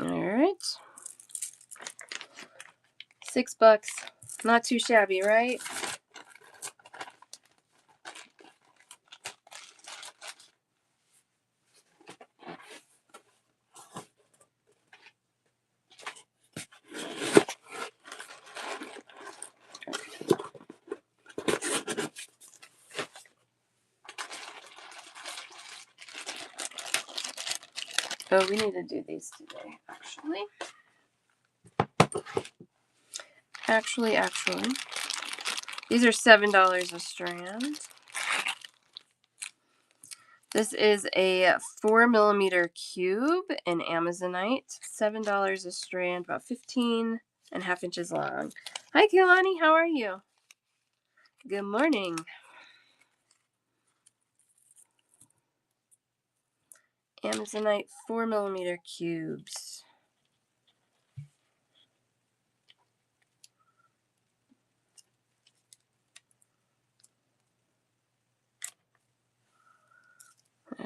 All right. $6. Not too shabby, right? Oh, we need to do these today, actually. Actually. These are $7 a strand. This is a 4mm cube in Amazonite. $7 a strand, about 15.5 inches long. Hi, Kehlani. How are you? Good morning. Amazonite 4mm cubes.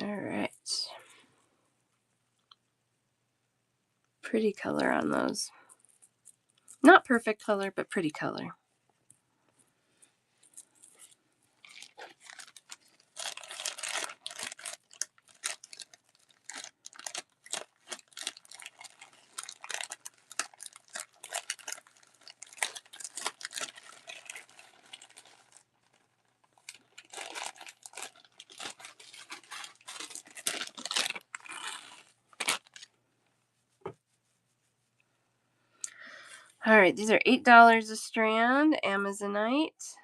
All right. Pretty color on those. Not perfect color, but pretty color. All right, these are $8 a strand, Amazonite,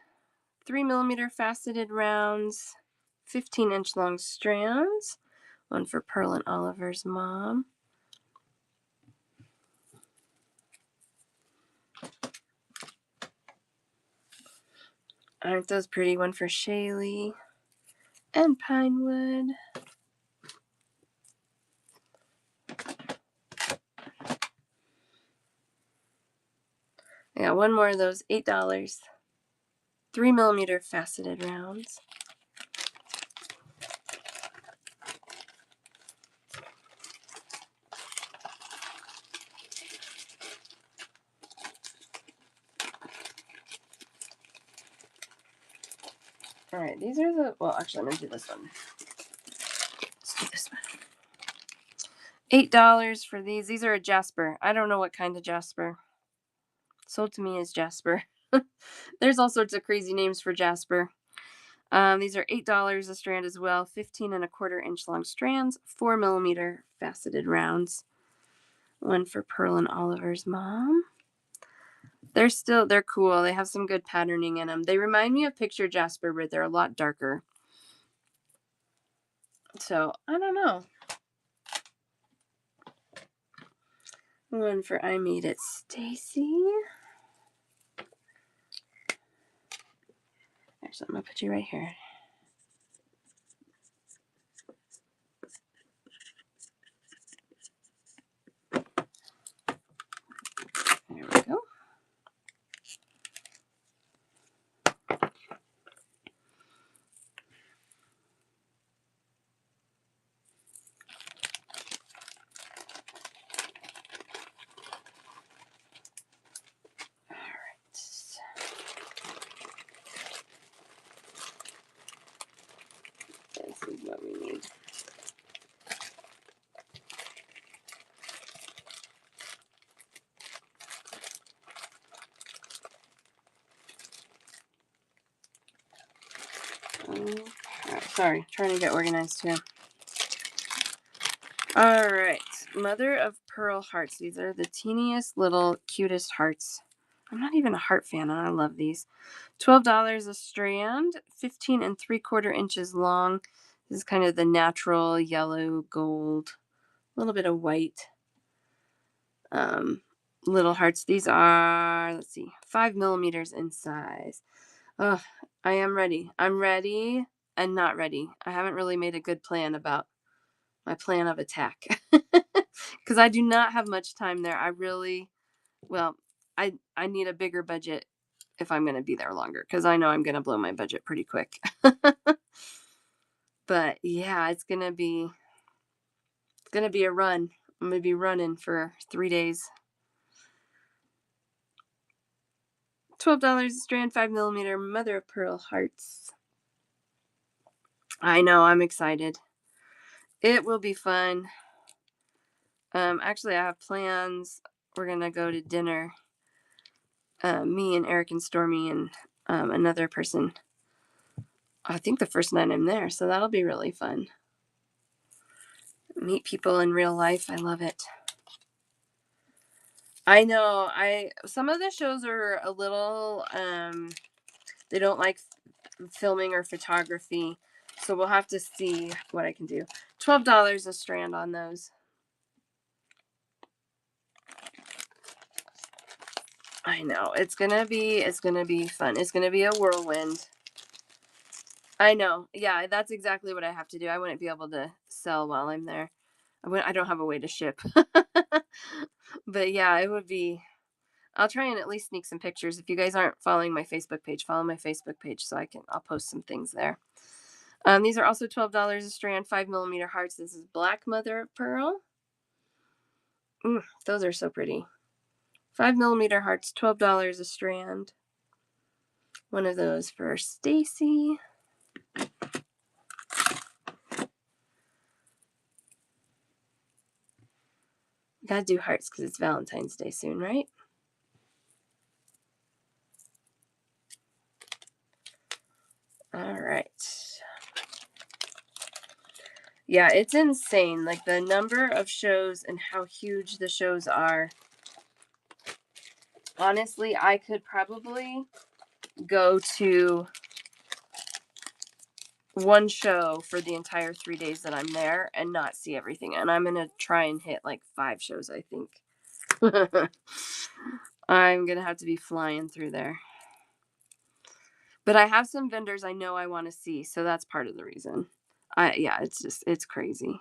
3mm faceted rounds, 15-inch long strands. One for Pearl and Oliver's mom. Aren't those pretty? One for Shaylee and Pinewood. I got one more of those, $8, 3mm faceted rounds. All right, these are the, well, actually, I'm going to do this one. Let's do this one. $8 for these. These are a Jasper. I don't know what kind of Jasper. Sold to me as Jasper. There's all sorts of crazy names for Jasper. These are $8 a strand as well. 15.25-inch long strands, 4mm faceted rounds. One for Pearl and Oliver's mom. They're cool. They have some good patterning in them. They remind me of picture Jasper, but they're a lot darker. So, I don't know. One for I Made It Stacy. Actually, I'm going to put you right here. There we go. This is what we need. Sorry, trying to get organized here. All right, Mother of Pearl hearts. These are the teeniest little cutest hearts. I'm not even a heart fan, and I love these. $12 a strand, 15.75 inches long. This is kind of the natural yellow gold, a little bit of white. Little hearts. These are, let's see, 5mm in size. Oh, I am ready. I'm ready and not ready. I haven't really made a good plan about my plan of attack because I do not have much time there. I need a bigger budget if I'm going to be there longer because I know I'm going to blow my budget pretty quick. But yeah, it's going to be a run. I'm going to be running for 3 days. $12 a strand, 5mm Mother of Pearl hearts. I know, I'm excited. It will be fun. Actually, I have plans. We're going to go to dinner. Me and Eric and Stormy and another person. I think the first night I'm there, so that'll be really fun. Meet people in real life. I love it. I know. Some of the shows are a little they don't like filming or photography. So we'll have to see what I can do. $12 a strand on those. I know. It's going to be fun. It's going to be a whirlwind. I know. Yeah, that's exactly what I have to do. I wouldn't be able to sell while I'm there. I don't have a way to ship. But yeah, it would be. I'll try and at least sneak some pictures. If you guys aren't following my Facebook page, follow my Facebook page so I'll post some things there. These are also $12 a strand, 5mm hearts. This is black mother of pearl. Those are so pretty. 5mm hearts, $12 a strand. One of those for Stacy. Gotta do hearts because it's Valentine's Day soon, right? All right. Yeah, it's insane. Like the number of shows and how huge the shows are. Honestly, I could probably go to one show for the entire 3 days that I'm there and not see everything. And I'm going to try and hit like 5 shows, I think. I'm going to have to be flying through there. But I have some vendors I know I want to see, so that's part of the reason. It's crazy.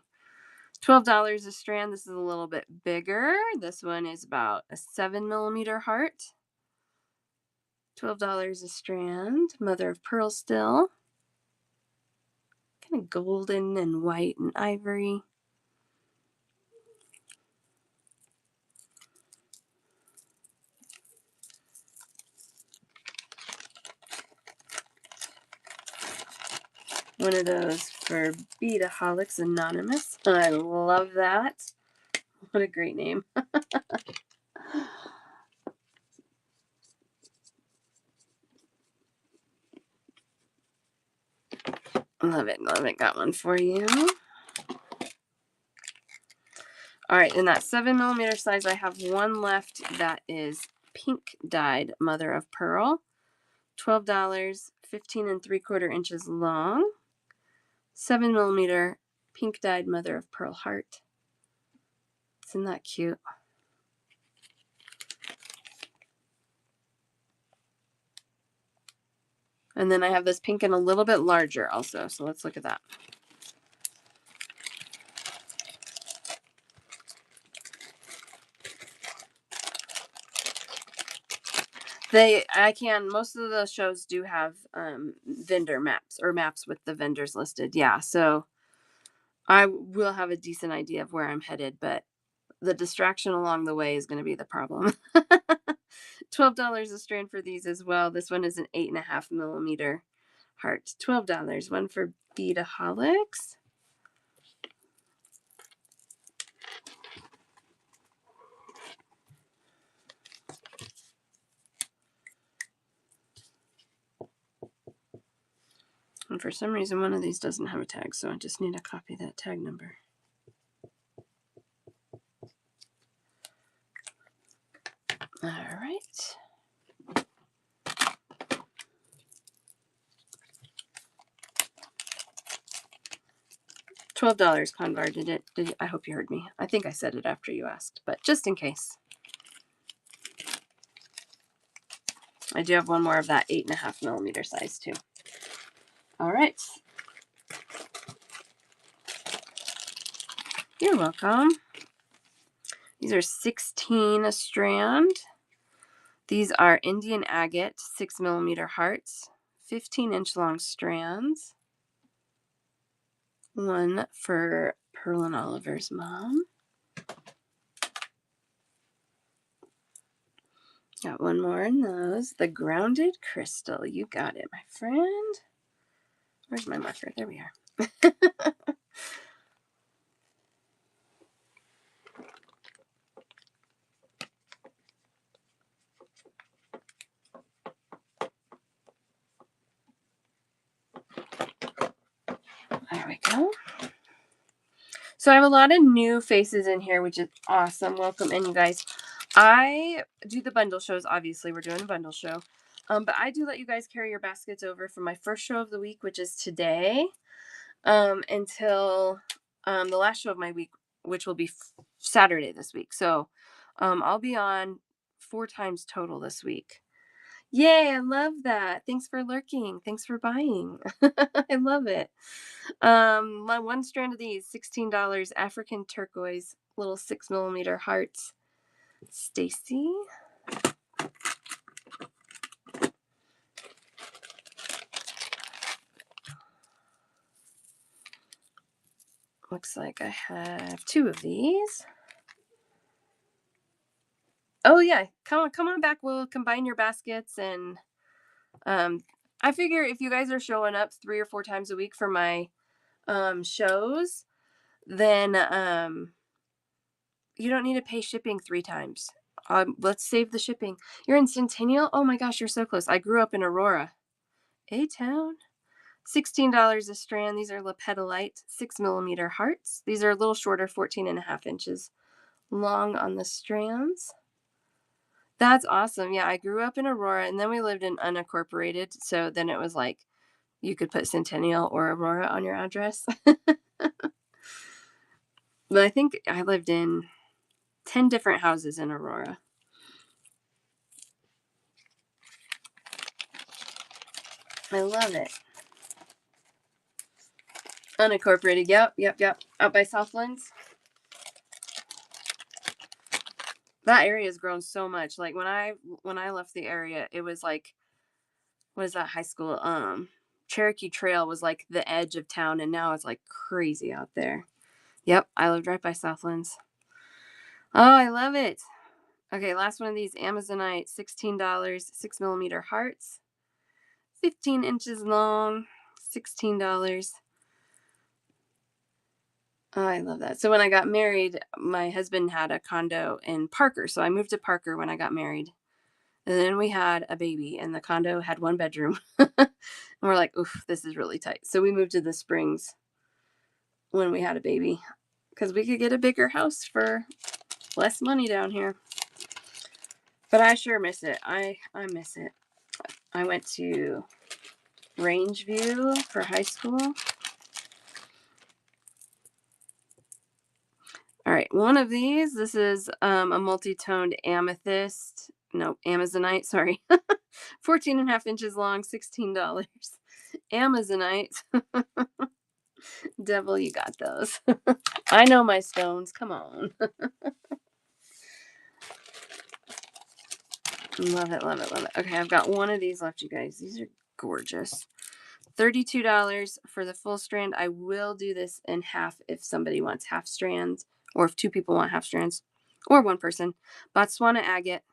$12 a strand. This is a little bit bigger. This one is about a 7mm heart. $12 a strand. Mother of pearl still. Kind of golden and white and ivory. One of those for Beataholics Anonymous. I love that. What a great name. Love it. Love it. Got one for you. All right. In that 7mm size, I have one left that is pink dyed mother of pearl. $12, 15 3/4 inches long. 7mm pink dyed mother of pearl heart. Isn't that cute? And then I have this pink and a little bit larger also. So let's look at that. Most of the shows do have vendor maps or maps with the vendors listed. Yeah. So I will have a decent idea of where I'm headed, but the distraction along the way is going to be the problem. $12 a strand for these as well. This one is an 8.5mm heart. $12. One for Beataholics. And for some reason, one of these doesn't have a tag, so I just need to copy that tag number. All right. $12, Convar. Did it? I hope you heard me. I think I said it after you asked, but just in case. I do have one more of that 8.5mm size too. All right. You're welcome. These are 16 a strand. These are Indian agate 6mm hearts, 15-inch long strands. One for Pearl and Oliver's mom. Got one more in those. The grounded crystal. You got it, my friend. Where's my marker? There we are. There we go. So I have a lot of new faces in here, which is awesome. Welcome in, you guys. I do the bundle shows. Obviously, we're doing a bundle show. But I do let you guys carry your baskets over from my first show of the week, which is today, until the last show of my week, which will be Saturday this week. So I'll be on 4 times total this week. Yay, I love that. Thanks for lurking. Thanks for buying. I love it. My one strand of these, $16, African turquoise, little 6mm hearts. Stacy. Looks like I have 2 of these. Oh yeah, come on back. We'll combine your baskets, and I figure if you guys are showing up 3 or 4 times a week for my shows, then you don't need to pay shipping 3 times. Let's save the shipping. You're in Centennial? Oh my gosh, you're so close. I grew up in Aurora. A-Town. $16 a strand. These are Lepetolite 6mm hearts. These are a little shorter, 14.5 inches long on the strands. That's awesome. Yeah, I grew up in Aurora, and then we lived in unincorporated. So then it was like you could put Centennial or Aurora on your address. But I think I lived in 10 different houses in Aurora. I love it. Unincorporated. Yep. Out by Southlands. That area has grown so much. Like when I left the area, it was like, what is that high school? Cherokee Trail was like the edge of town, and now it's like crazy out there. Yep, I lived right by Southlands. Oh, I love it. Okay, last one of these, Amazonite, $16, 6mm hearts, 15 inches long, $16. Oh, I love that. So when I got married, my husband had a condo in Parker. So I moved to Parker when I got married. And then we had a baby, and the condo had 1 bedroom. And we're like, oof, this is really tight. So we moved to the Springs when we had a baby because we could get a bigger house for less money down here. But I sure miss it. I miss it. I went to Rangeview for high school. All right, one of these, this is a multi-toned amethyst. No, Amazonite, sorry. 14.5 inches long, $16. Amazonite. Devil, you got those. I know my stones. Come on. Love it. Okay, I've got one of these left, you guys. These are gorgeous. $32 for the full strand. I will do this in half if somebody wants half strands, or if 2 people want half strands, or 1 person. Botswana agate,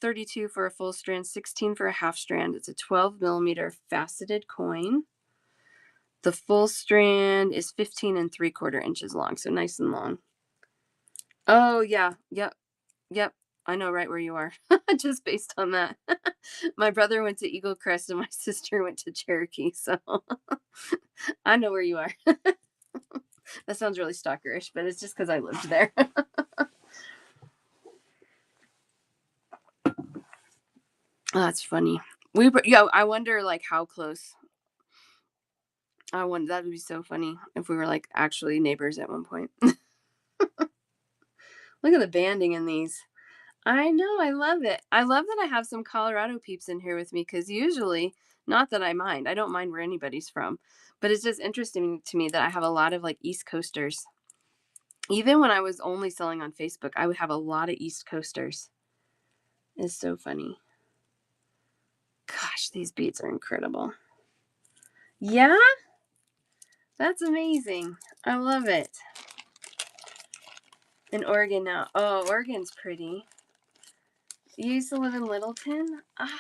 32 for a full strand, 16 for a half strand. It's a 12mm faceted coin. The full strand is 15 3/4 inches long, so nice and long. Oh yeah, yep. I know right where you are, just based on that. My brother went to Eagle Crest and my sister went to Cherokee, so I know where you are. That sounds really stalkerish, but it's just because I lived there. Oh, that's funny. I wonder like how close. I wonder, that would be so funny if we were like actually neighbors at one point. Look at the banding in these. I know, I love it. I love that I have some Colorado peeps in here with me because usually, not that I mind, I don't mind where anybody's from, but it's just interesting to me that I have a lot of like East Coasters. Even when I was only selling on Facebook, I would have a lot of East Coasters. It's so funny. Gosh, these beads are incredible. Yeah? That's amazing. I love it. In Oregon now. Oh, Oregon's pretty. You used to live in Littleton? Ah,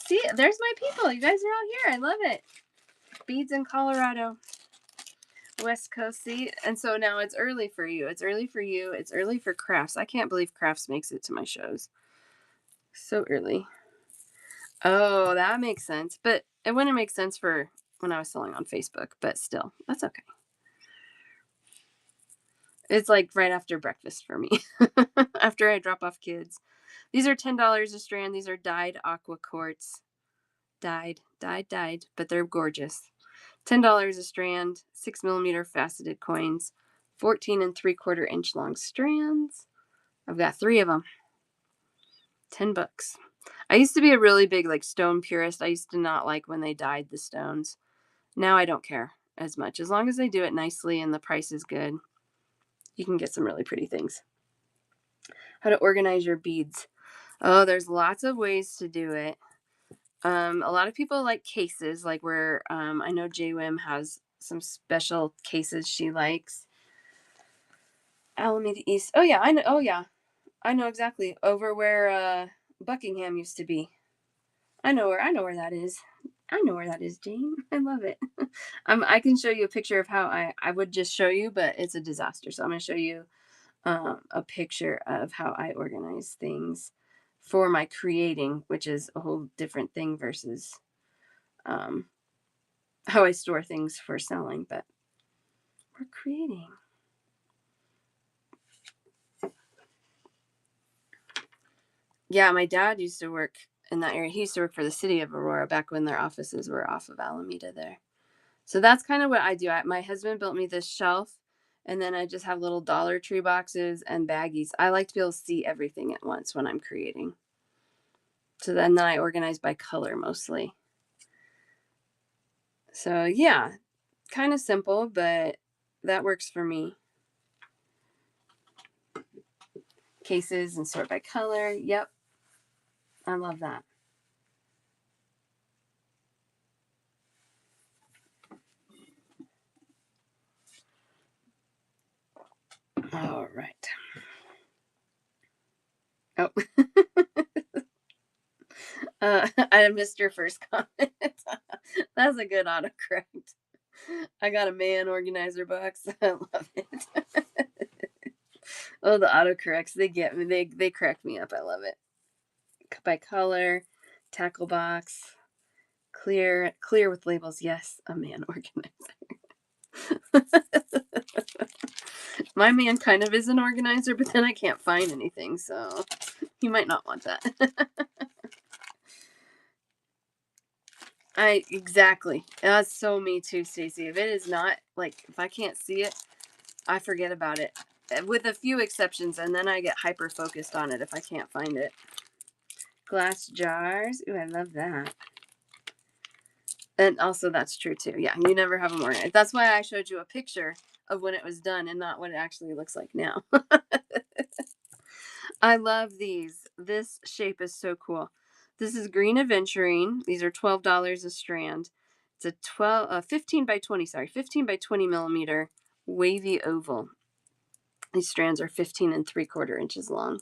see, there's my people. You guys are all here. I love it. Beads in Colorado. West Coast, see? And so now it's early for you. It's early for you. It's early for Crafts. I can't believe Crafts makes it to my shows. So early. Oh, that makes sense. But it wouldn't make sense for when I was selling on Facebook, but still, that's okay. It's like right after breakfast for me, after I drop off kids. These are $10 a strand. These are dyed aqua quartz. Dyed, but they're gorgeous. $10 a strand, 6 millimeter faceted coins, 14 3/4 inch long strands. I've got 3 of them. $10. I used to be a really big like stone purist. I used to not like when they dyed the stones. Now I don't care as much. As long as they do it nicely and the price is good, you can get some really pretty things. How to organize your beads. Oh, there's lots of ways to do it. A lot of people like cases, like where I know JWIM has some special cases she likes. Alameda East. Oh yeah, I know. Oh yeah, I know exactly. Over where Buckingham used to be. I know where that is. I know where that is, Jane. I love it. I can show you a picture of how I would just show you, but it's a disaster. So I'm going to show you a picture of how I organize things for my creating, which is a whole different thing versus um, how I store things for selling. But we're creating. Yeah, my dad used to work in that area. He used to work for the city of Aurora back when their offices were off of Alameda there. So that's kind of what I do. My husband built me this shelf, and then I just have little Dollar Tree boxes and baggies. I like to be able to see everything at once when I'm creating. So then I organize by color mostly. So yeah, kind of simple, but that works for me. Cases and sort by color. Yep. I love that. All right. Oh, I missed your first comment. That's a good autocorrect. I got a man organizer box. I love it. Oh, the autocorrects, they get me. They crack me up. I love it. By color, tackle box, clear with labels. Yes, a man organizer. My man kind of is an organizer, but then I can't find anything, so you might not want that. Exactly. That's so me too, Stacey. If it is not like if I can't see it, I forget about it. With a few exceptions, and then I get hyper focused on it if I can't find it. Glass jars. Ooh, I love that. And also that's true too. Yeah, you never have them organized. That's why I showed you a picture of when it was done and not what it actually looks like now. I love these. This shape is so cool. This is green aventurine. These are $12 a strand. It's a 15 by 20, 15 by 20 millimeter wavy oval. These strands are 15 3/4 inches long.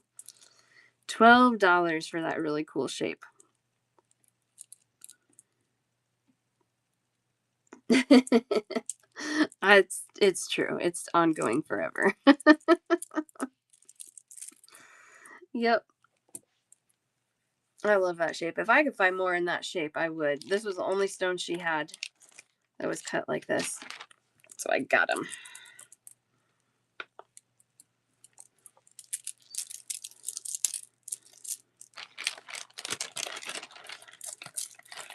$12 for that really cool shape. It's true. It's ongoing forever. Yep. I love that shape. If I could find more in that shape, I would. This was the only stone she had that was cut like this. So I got them.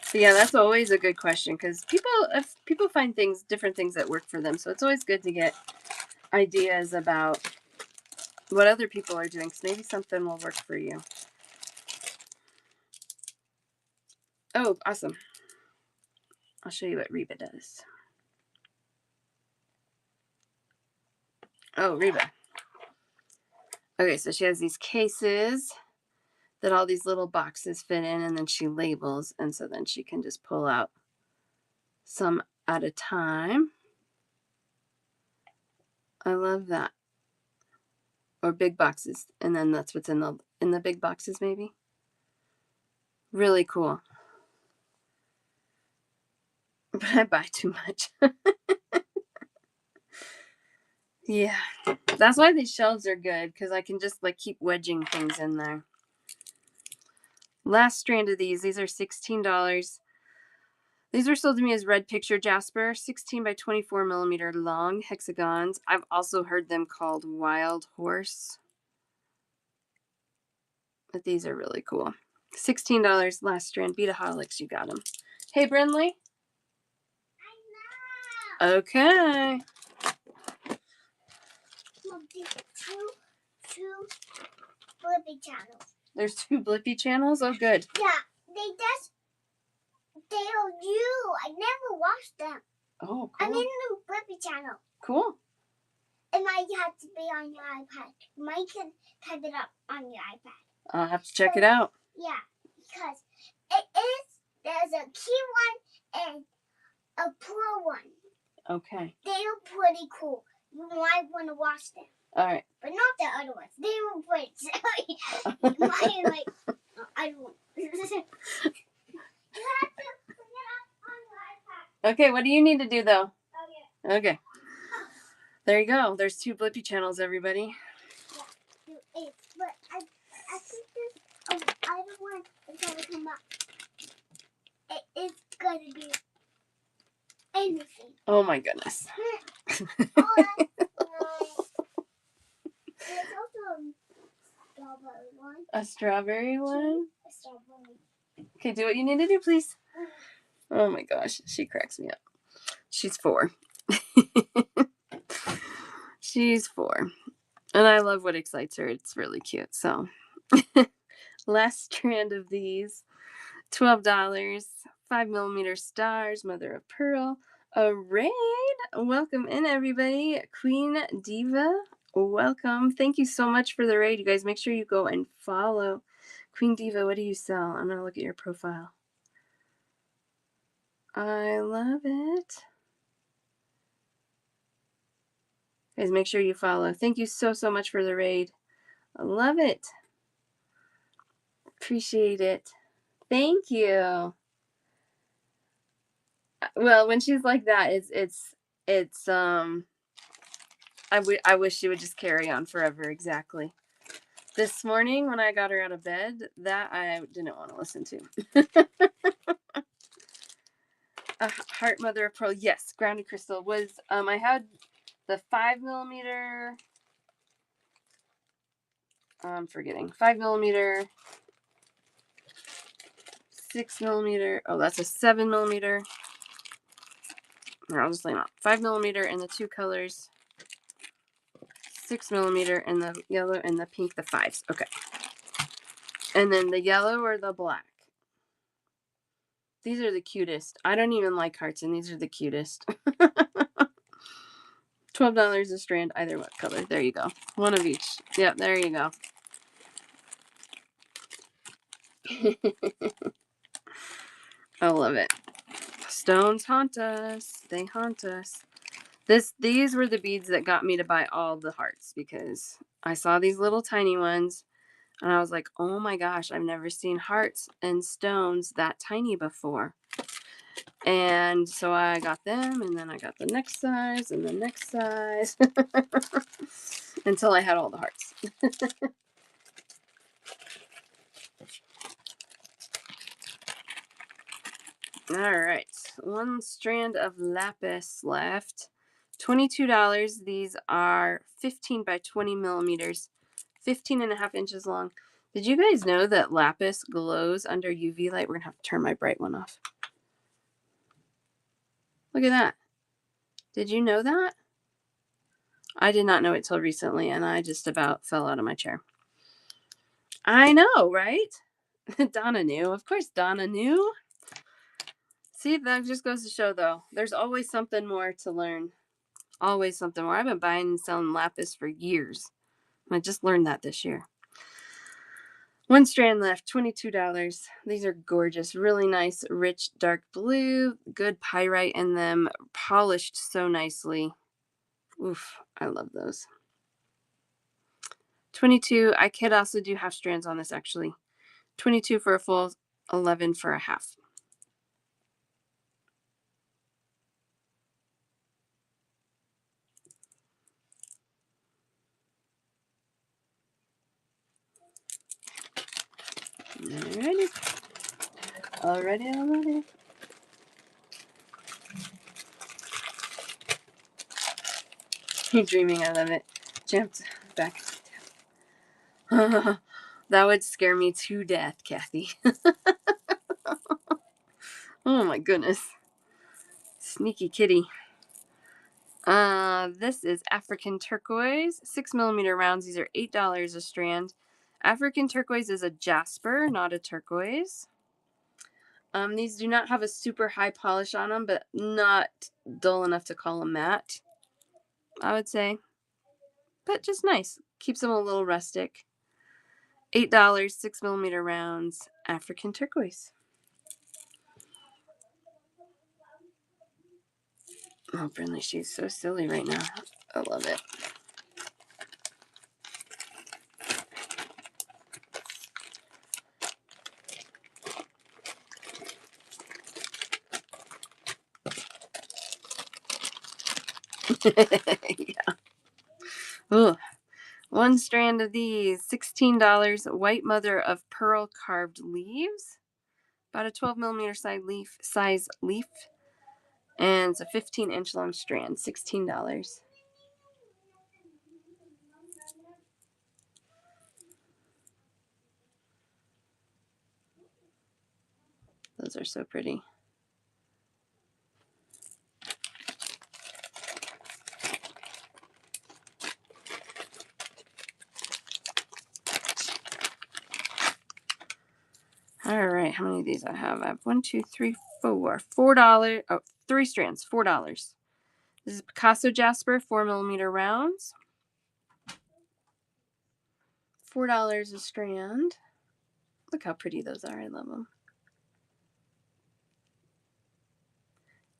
So yeah, that's always a good question because if people find different things that work for them. So it's always good to get ideas about what other people are doing because maybe something will work for you. Oh, awesome. I'll show you what Reba does. Oh, Reba. Okay, so she has these cases that all these little boxes fit in, and then she labels, and so then she can just pull out some at a time. I love that. Or big boxes, and then that's what's in the big boxes, maybe. Really cool. But I buy too much. Yeah, that's why these shelves are good because I can just like keep wedging things in there. Last strand of these are $16. These were sold to me as red picture jasper, 16 by 24 millimeter long hexagons. I've also heard them called wild horse, but these are really cool. $16 last strand. Beataholics, you got them. Hey, Brinley. Okay. Two Blippi channels. There's 2 Blippi channels? Oh, good. Yeah, they are new. I never watched them. Oh, cool. I'm in the Blippi channel. Cool. It might have to be on your iPad. You might can type it up on your iPad. I'll have to check it out. Yeah, because there's a key one and a pro one. Okay. They are pretty cool. You might want to watch them. All right. But not the other ones. They were pretty silly. You might like, I don't. You have to put it up on your iPad. Okay, what do you need to do, though? Okay. Okay. There you go. There's 2 Blippi channels, everybody. Yeah, there is. But I think this other one is going to come up. It's going to be anything. Oh, my goodness. There's also a strawberry one. A strawberry one? A strawberry. Okay, do what you need to do, please. Oh, my gosh. She cracks me up. She's 4. She's 4. And I love what excites her. It's really cute. So, last strand of these. $12. 5 millimeter stars. Mother of pearl. A raid. Welcome in, everybody. Queen Diva, welcome. Thank you so much for the raid. You guys, make sure you go and follow. Queen Diva, what do you sell? I'm going to look at your profile. I love it. Guys, make sure you follow. Thank you so much for the raid. I love it. Appreciate it. Thank you. Well, when she's like that, it's I wish she would just carry on forever. Exactly. This morning when I got her out of bed, that I didn't want to listen to. A heart mother of pearl. Yes, grounded crystal was. I had the 5 millimeter. I'm forgetting 5 millimeter, 6 millimeter. Oh, that's a 7 millimeter. Here, I'll just lay them out. 5 millimeter in the 2 colors. 6 millimeter in the yellow and the pink, the 5s. Okay. And then the yellow or the black. These are the cutest. I don't even like hearts, and these are the cutest. $12 a strand, either what color. There you go. One of each. Yep, there you go. I love it. Stones haunt us. They haunt us. These were the beads that got me to buy all the hearts, because I saw these little tiny ones and I was like, oh my gosh, I've never seen hearts and stones that tiny before. And so I got them, and then I got the next size and the next size until I had all the hearts. All right, 1 strand of lapis left. $22. These are 15 by 20 millimeters, 15.5 inches long. Did you guys know that lapis glows under UV light? We're gonna have to turn my bright one off. Look at that. Did you know that? I did not know it till recently, and I just about fell out of my chair. I know, right? Donna knew. Of course Donna knew. See, that just goes to show, though, there's always something more to learn. Always something more. I've been buying and selling lapis for years. I just learned that this year. 1 strand left, $22. These are gorgeous. Really nice, rich, dark blue. Good pyrite in them. Polished so nicely. Oof, I love those. 22. I could also do half strands on this, actually. 22 for a full, 11 for a half. Alrighty. Alrighty. Daydreaming, I love it. Jumped back. That would scare me to death, Kathy. Oh my goodness. Sneaky kitty. This is African turquoise, 6mm rounds. These are $8 a strand. African turquoise is a jasper, not a turquoise. These do not have a super high polish on them, but not dull enough to call them matte, I would say. But just nice. Keeps them a little rustic. $8, 6mm rounds, African turquoise. Oh, Brinley, she's so silly right now. I love it. Yeah. Ugh. One strand of these, $16. White mother of pearl carved leaves. About a 12mm size leaf. And it's a 15-inch long strand, $16. Those are so pretty. All right, how many of these I have? I have 1, 2, 3, 4. $4. Oh, 3 strands, $4. This is Picasso Jasper, 4mm rounds. $4 a strand. Look how pretty those are. I love them.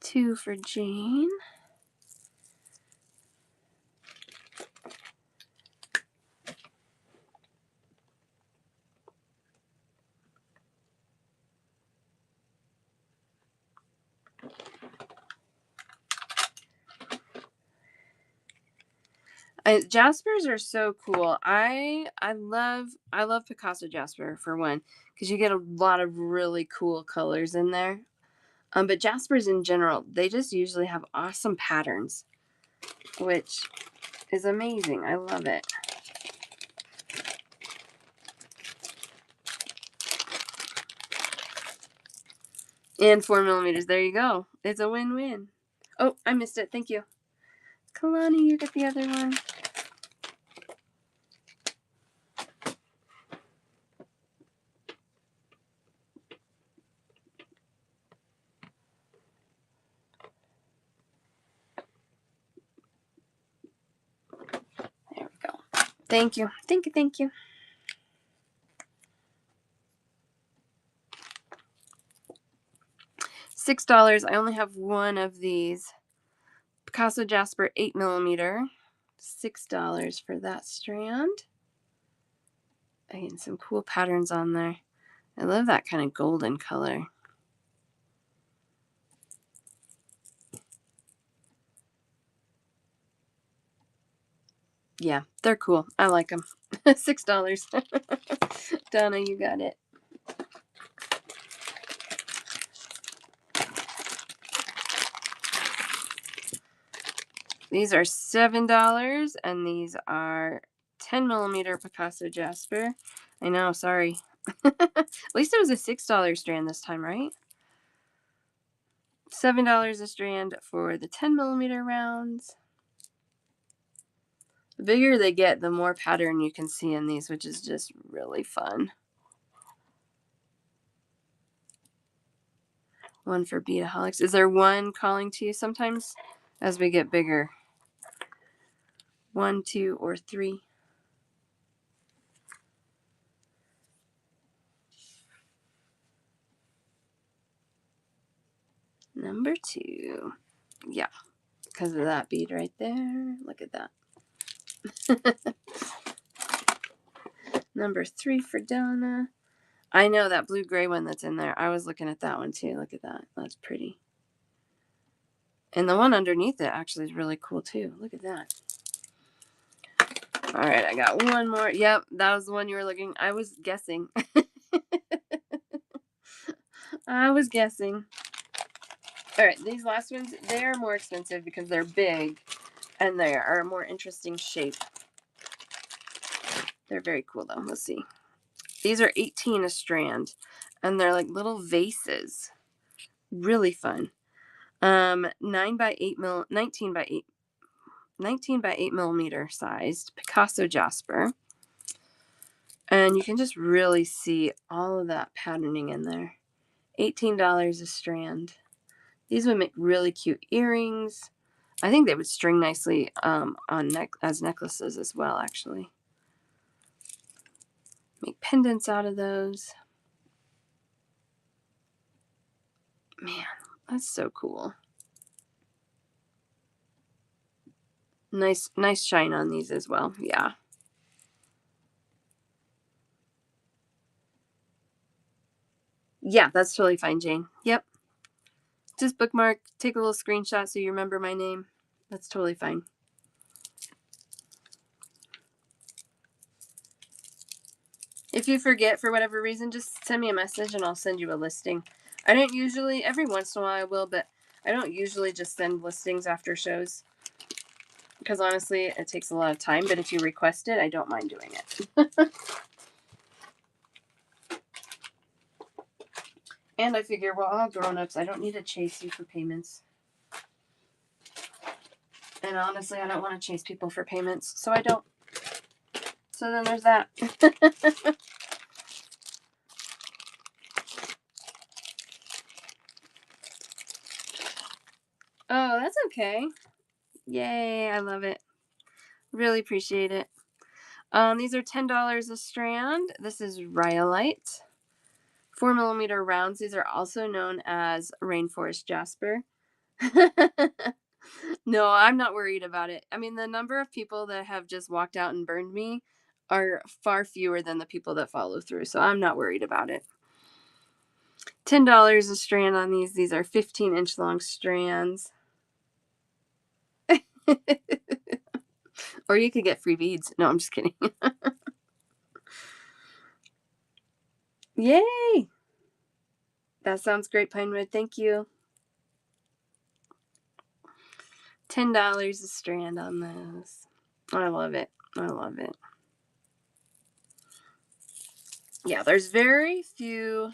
2 for Jane. Jaspers are so cool. I love Picasso Jasper for one, because you get a lot of really cool colors in there. But Jaspers in general, they just usually have awesome patterns, which is amazing. I love it. And 4mm. There you go. It's a win-win. Oh, I missed it. Thank you. Kalani, you get the other one. There we go. Thank you. Thank you. Thank you. $6. I only have one of these. Picasso Jasper 8mm. $6 for that strand. Again, some cool patterns on there. I love that kind of golden color. Yeah, they're cool. I like them. $6. Donna, you got it. These are $7, and these are 10mm Picasso Jasper. I know, sorry. At least it was a $6 strand this time, right? $7 a strand for the 10mm rounds. The bigger they get, the more pattern you can see in these, which is just really fun. One for Beataholics. Is there one calling to you sometimes as we get bigger? 1, 2, or 3? Number 2. Yeah, because of that bead right there. Look at that. Number 3 for Donna. I know that blue-gray one that's in there. I was looking at that one too. Look at that. That's pretty. And the one underneath it actually is really cool too. Look at that. All right, I got one more. Yep, that was the one you were looking. I was guessing. I was guessing. All right, these last ones, they're more expensive because they're big. And they are a more interesting shape. They're very cool though. Let's see. These are 18 a strand, and they're like little vases. Really fun. 9 by 8 mil, 19 by 8, 19 by 8 millimeter sized Picasso jasper. And you can just really see all of that patterning in there. $18 a strand. These would make really cute earrings. I think they would string nicely on as necklaces as well, actually. Make pendants out of those. Man, that's so cool. Nice shine on these as well. Yeah. Yeah, that's totally fine, Jane. Yep. Just bookmark, take a little screenshot so you remember my name. That's totally fine. If you forget for whatever reason, just send me a message and I'll send you a listing. I don't usually, every once in a while I will, but I don't usually just send listings after shows. Because honestly, it takes a lot of time, but if you request it, I don't mind doing it. And I figure, we're all grown-ups. I don't need to chase you for payments. And honestly, I don't want to chase people for payments, so I don't. So then there's that. Oh, that's okay. Yay, I love it. Really appreciate it. These are $10 a strand. This is rhyolite. 4 millimeter rounds. These are also known as rainforest jasper. No, I'm not worried about it. I mean, the number of people that have just walked out and burned me are far fewer than the people that follow through, so I'm not worried about it. $10 a strand on these. These are 15-inch long strands. Or you could get free beads. No, I'm just kidding. Yay! That sounds great, Pinewood. Thank you. $10 a strand on those. I love it. I love it. Yeah, there's very few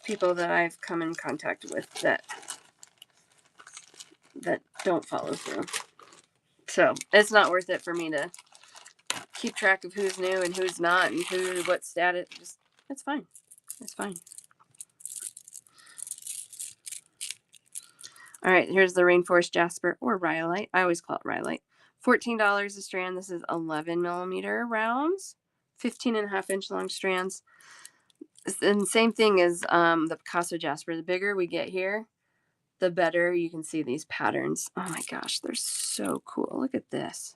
people that I've come in contact with that don't follow through. So it's not worth it for me to keep track of who's new and who's not and what status. Just it's fine. It's fine. All right, here's the rainforest jasper or rhyolite. I always call it rhyolite. $14 a strand. This is 11 millimeter rounds, 15.5-inch long strands. And same thing as the Picasso jasper. The bigger we get here, the better you can see these patterns. Oh my gosh, they're so cool. Look at this.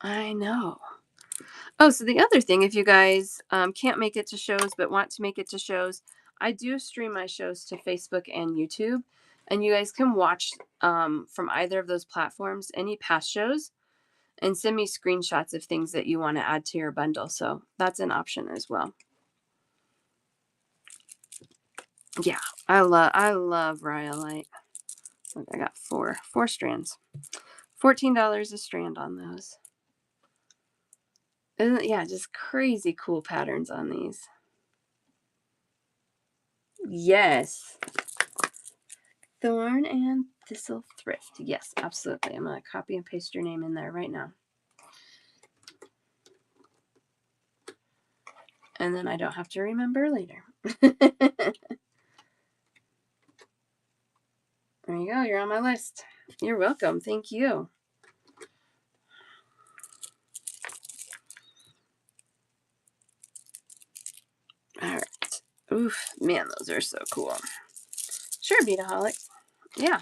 I know. Oh, so the other thing, if you guys can't make it to shows but want to make it to shows, I do stream my shows to Facebook and YouTube. And you guys can watch from either of those platforms any past shows and send me screenshots of things that you want to add to your bundle. So that's an option as well. Yeah, I love rhyolite. Look, I got four strands. $14 a strand on those. Isn't it? Yeah, just crazy cool patterns on these. Yes. Thorn and Thistle Thrift. Yes, absolutely. I'm going to copy and paste your name in there right now. And then I don't have to remember later. There you go. You're on my list. You're welcome. Thank you. All right. Oof. Man, those are so cool. Sure, Beataholic. Yeah.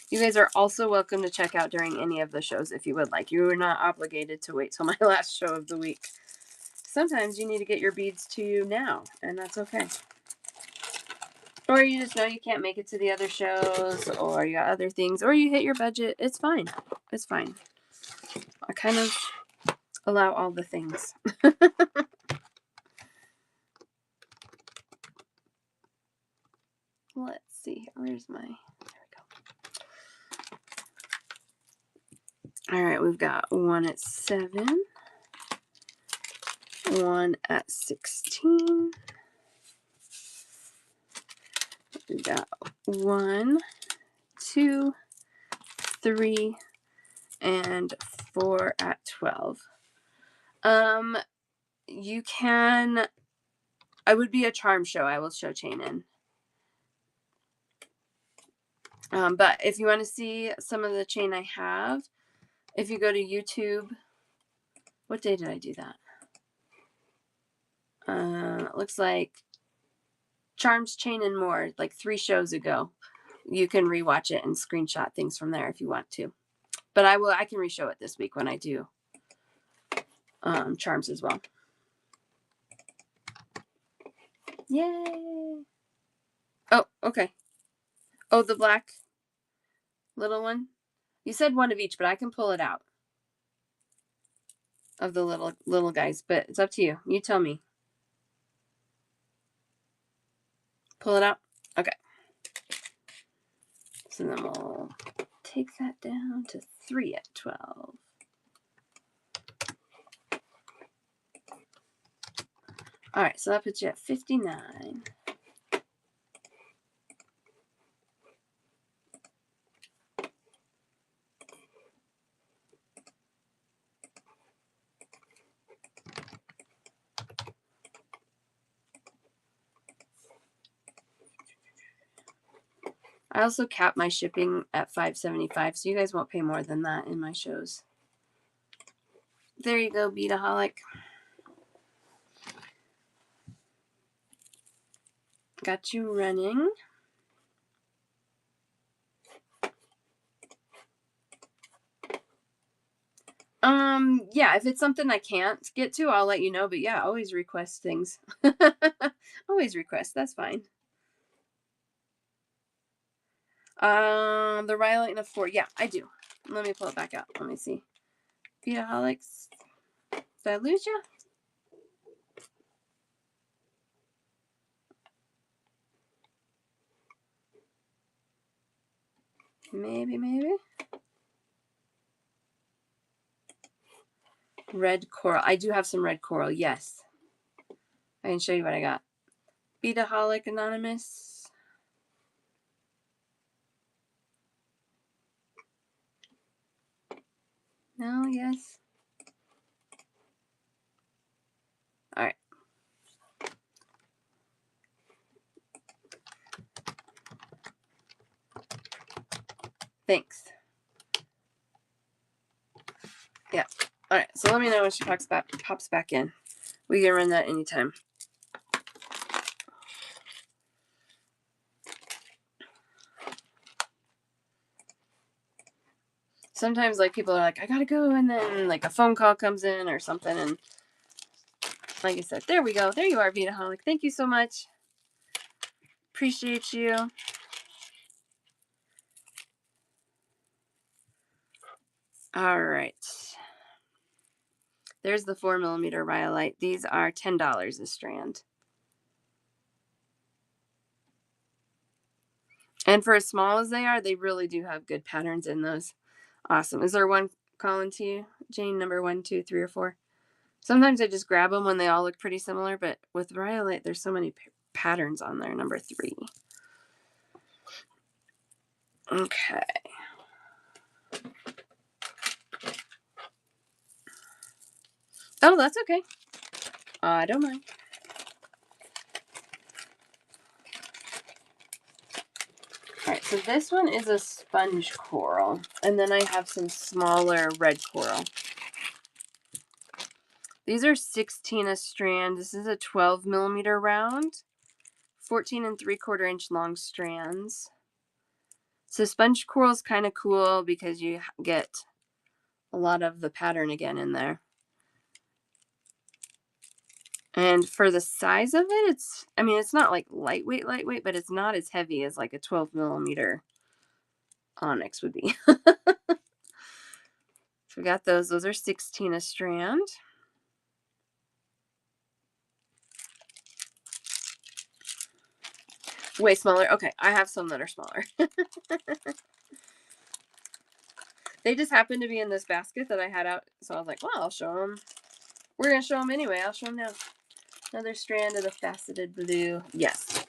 You guys are also welcome to check out during any of the shows if you would like. You are not obligated to wait till my last show of the week. Sometimes you need to get your beads to you now, and that's okay. Or you just know you can't make it to the other shows, or you got other things, or you hit your budget. It's fine. It's fine. I kind of allow all the things. Let's see. Where's my... There we go. All right, we've got one at 7, one at 16. We've got 1, 2, 3, and 4 at 12. You can, I would be a charm show. I will show chain in. But if you want to see some of the chain I have, if you go to YouTube, what day did I do that? It looks like Charms, Chain, and More, like 3 shows ago. You can rewatch it and screenshot things from there if you want to. But I can re-show it this week when I do Charms as well. Yay! Oh, okay. Oh, the black little one? You said one of each, but I can pull it out of the little guys, but it's up to you. You tell me. Pull it out? Okay. So then we'll take that down to 3 at 12. All right, so that puts you at 59. I also cap my shipping at $5.75, so you guys won't pay more than that in my shows. There you go, Beataholic. Got you running. Yeah, if it's something I can't get to, I'll let you know. But yeah, always request things. Always request. That's fine. The Rhyolite and the 4. Yeah, I do. Let me pull it back out. Let me see. Beataholics. Did I lose you? Maybe. Red coral. I do have some red coral. Yes. I can show you what I got. Beataholic Anonymous. No, yes. All right. Thanks. Yeah. All right. So let me know when she pops back in. We can run that anytime. Sometimes like people are like, I gotta go, and then like a phone call comes in or something, and like I said, there we go. There you are, Beataholic. Thank you so much. Appreciate you. All right. There's the 4mm Rhyolite. These are $10 a strand. And for as small as they are, they really do have good patterns in those. Awesome. Is there one calling to you, Jane? Number 1, 2, 3, or 4? Sometimes I just grab them when they all look pretty similar, but with Rhyolite, there's so many patterns on there. Number 3. Okay. Oh, that's okay. I don't mind. All right, so this one is a sponge coral, and then I have some smaller red coral. These are 16 a strand. This is a 12mm round, 14 3/4 inch long strands. So sponge coral is kind of cool because you get a lot of the pattern again in there. And for the size of it, it's not like lightweight, but it's not as heavy as like a 12mm onyx would be. So we got those. Those are 16 a strand. Way smaller. Okay, I have some that are smaller. They just happened to be in this basket that I had out, so I was like, well, I'll show them. We're going to show them anyway. I'll show them now. Another strand of the faceted blue. Yes.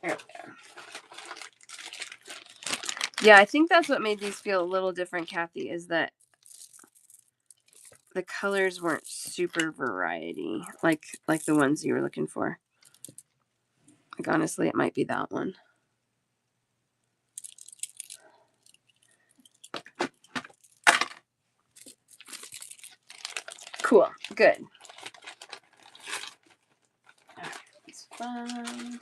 There we go. Yeah, I think that's what made these feel a little different, Kathy, is that the colors weren't super variety, like the ones you were looking for. Like, honestly, it might be that one. Cool. Good. It's fun.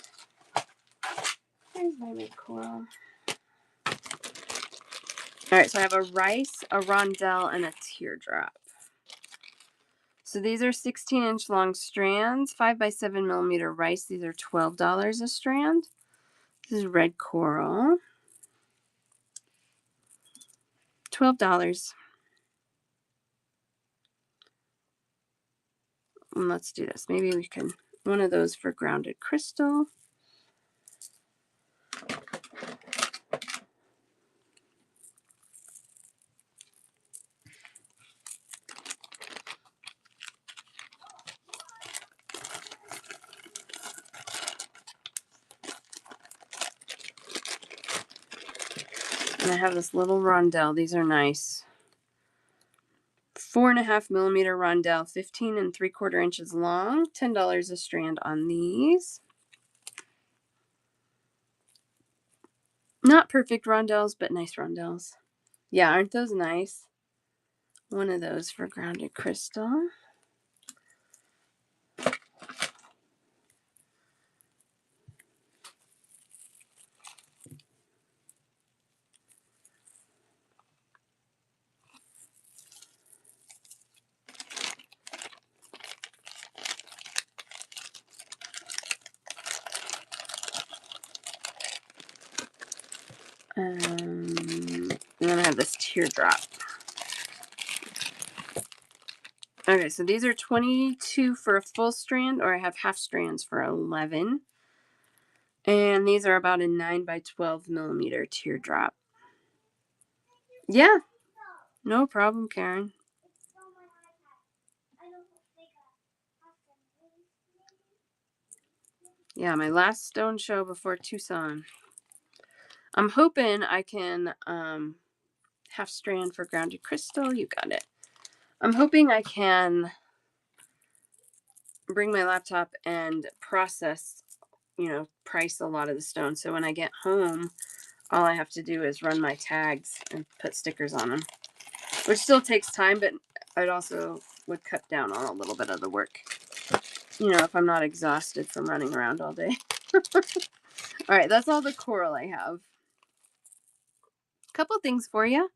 There's my red coral. All right, so I have a rice, a rondelle, and a teardrop. So these are 16-inch long strands, 5 by 7 millimeter rice. These are $12 a strand. This is red coral. $12. And let's do this. Maybe we can, one of those for grounded crystal. And I have this little rondelle. These are nice. 4.5 millimeter rondelle, 15 3/4 inches long. $10 a strand on these. Not perfect rondelles, but nice rondelles. Yeah, aren't those nice? One of those for grounded crystal. And then I have this teardrop. Okay, so these are 22 for a full strand, or I have half strands for 11. And these are about a 9 by 12 millimeter teardrop. Yeah, no problem, Karen. Yeah, my last stone show before Tucson. I'm hoping I can half strand for grounded crystal. You got it. I'm hoping I can bring my laptop and process, price a lot of the stones. So when I get home, all I have to do is run my tags and put stickers on them, which still takes time, but it also would cut down on a little bit of the work, if I'm not exhausted from running around all day. All right, that's all the coral I have. Couple things for you.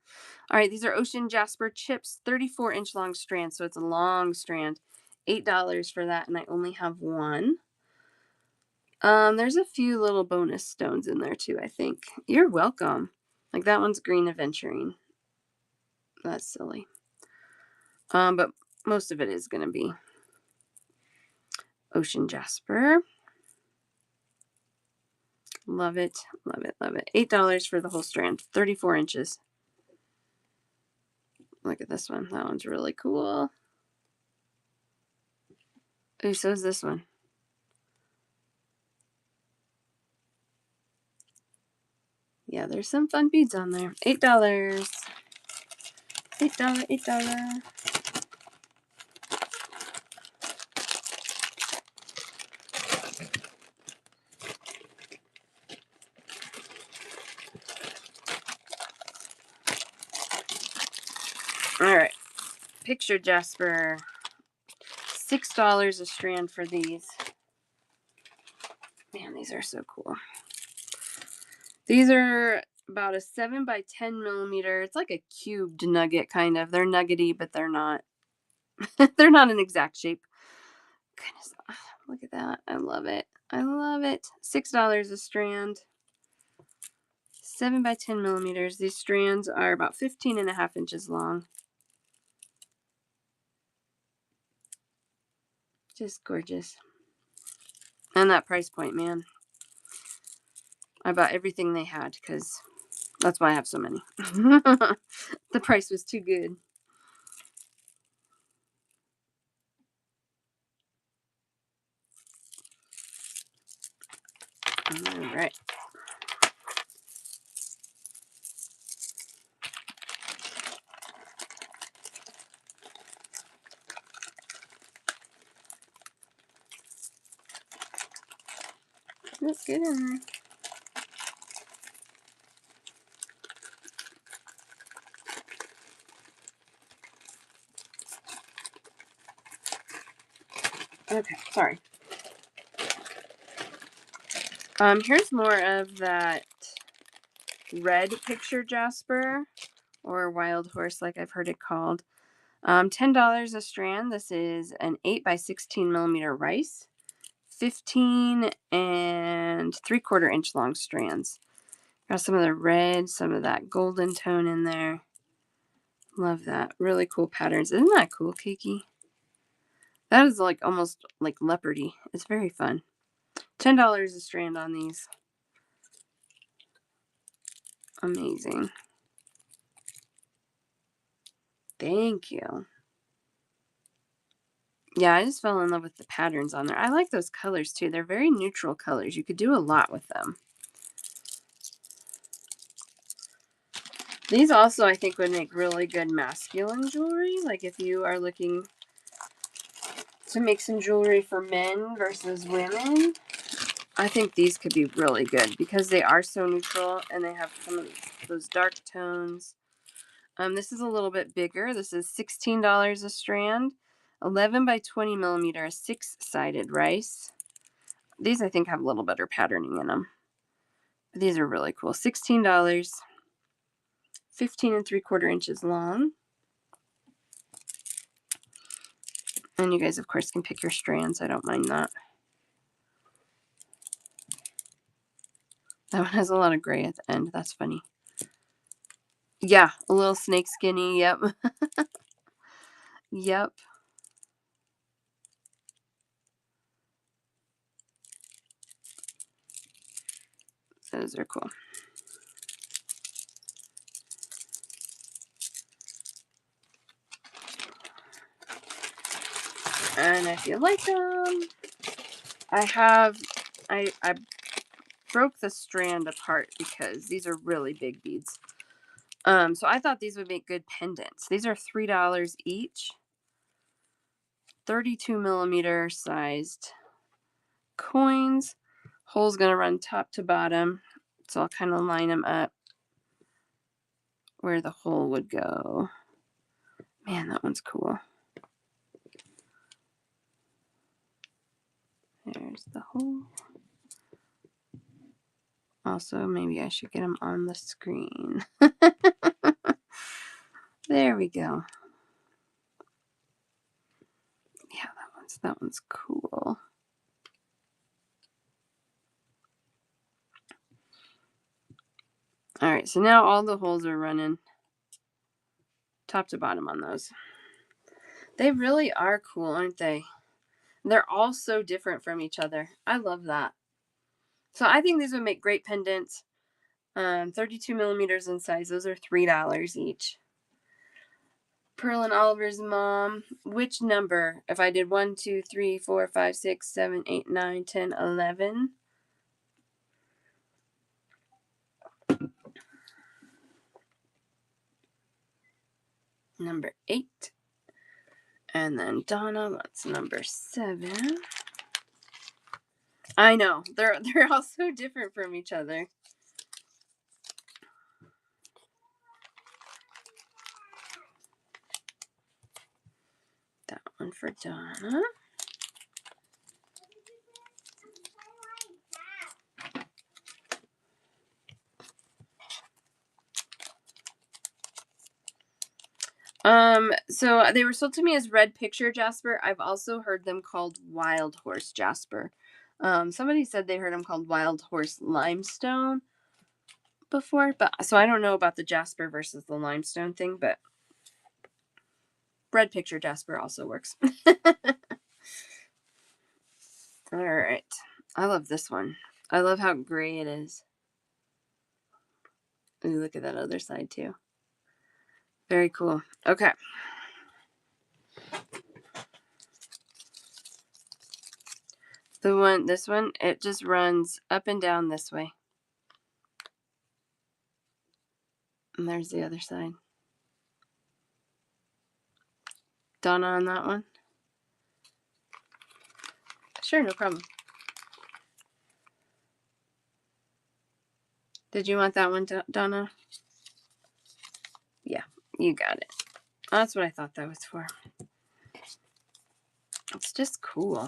All right, these are Ocean Jasper chips, 34-inch long strand, so it's a long strand. $8 for that, and I only have one. There's a few little bonus stones in there too, I think. You're welcome. Like that one's green aventurine. That's silly. But most of it is gonna be Ocean Jasper. Love it, love it, love it. $8 for the whole strand, 34 inches. Look at this one. That one's really cool. Ooh, so is this one. Yeah, there's some fun beads on there. $8. $8, $8. All right. Picture Jasper. $6 a strand for these. Man, these are so cool. These are about a 7 by 10 millimeter. It's like a cubed nugget, kind of. They're nuggety, but they're not. They're not an exact shape. Goodness, look at that. I love it. I love it. $6 a strand. 7 by 10 millimeters. These strands are about 15.5 inches long. Just gorgeous. And that price point, man. I bought everything they had because that's why I have so many. The price was too good. All right. Let's get in there. Okay, sorry. Here's more of that red picture jasper or wild horse, like I've heard it called. $10 a strand. This is an 8 by 16 millimeter rice. 15 and 3/4 inch long strands. Got some of the red, some of that golden tone in there. Love that. Really cool patterns. Isn't that cool, Kiki? That is like almost like leopardy. It's very fun. $10 a strand on these. Amazing. Thank you. Yeah, I just fell in love with the patterns on there. I like those colors too. They're very neutral colors. You could do a lot with them. These also, I think, would make really good masculine jewelry. Like if you are looking to make some jewelry for men versus women, I think these could be really good because they are so neutral and they have some of those dark tones. This is a little bit bigger. This is $16 a strand, 11 by 20 millimeter, 6-sided rice. These I think have a little better patterning in them. These are really cool. $16, 15 and 3/4 inches long. And you guys, of course, can pick your strands. I don't mind that. That one has a lot of gray at the end. That's funny. Yeah, a little snake skinny. Yep. Yep. Those are cool. And if you like them, I broke the strand apart because these are really big beads. So I thought these would make good pendants. These are $3 each. 32 millimeter sized coins. Hole's gonna run top to bottom. So I'll kind of line them up where the hole would go. Man, that one's cool. There's the hole. Also, maybe I should get them on the screen. There we go. Yeah, that one's cool. All right, so now all the holes are running top to bottom on those. They really are cool, aren't they? They're all so different from each other. I love that. So I think these would make great pendants. 32 millimeters in size. Those are $3 each. Pearl and Oliver's mom. Which number? If I did 1, 2, 3, 4, 5, 6, 7, 8, 9, 10, 11. Number 8. And then Donna, that's number 7. I know. They're all so different from each other. That one for Donna. So they were sold to me as red picture jasper. I've also heard them called wild horse jasper. Somebody said they heard them called wild horse limestone, before, but so I don't know about the jasper versus the limestone thing, but red picture jasper also works. All right. I love this one. I love how gray it is. Ooh, look at that other side too. Very cool. Okay. This one, it just runs up and down this way. And there's the other side. Donna on that one? Sure, no problem. Did you want that one, Donna? Yeah, you got it. That's what I thought that was for. It's just cool.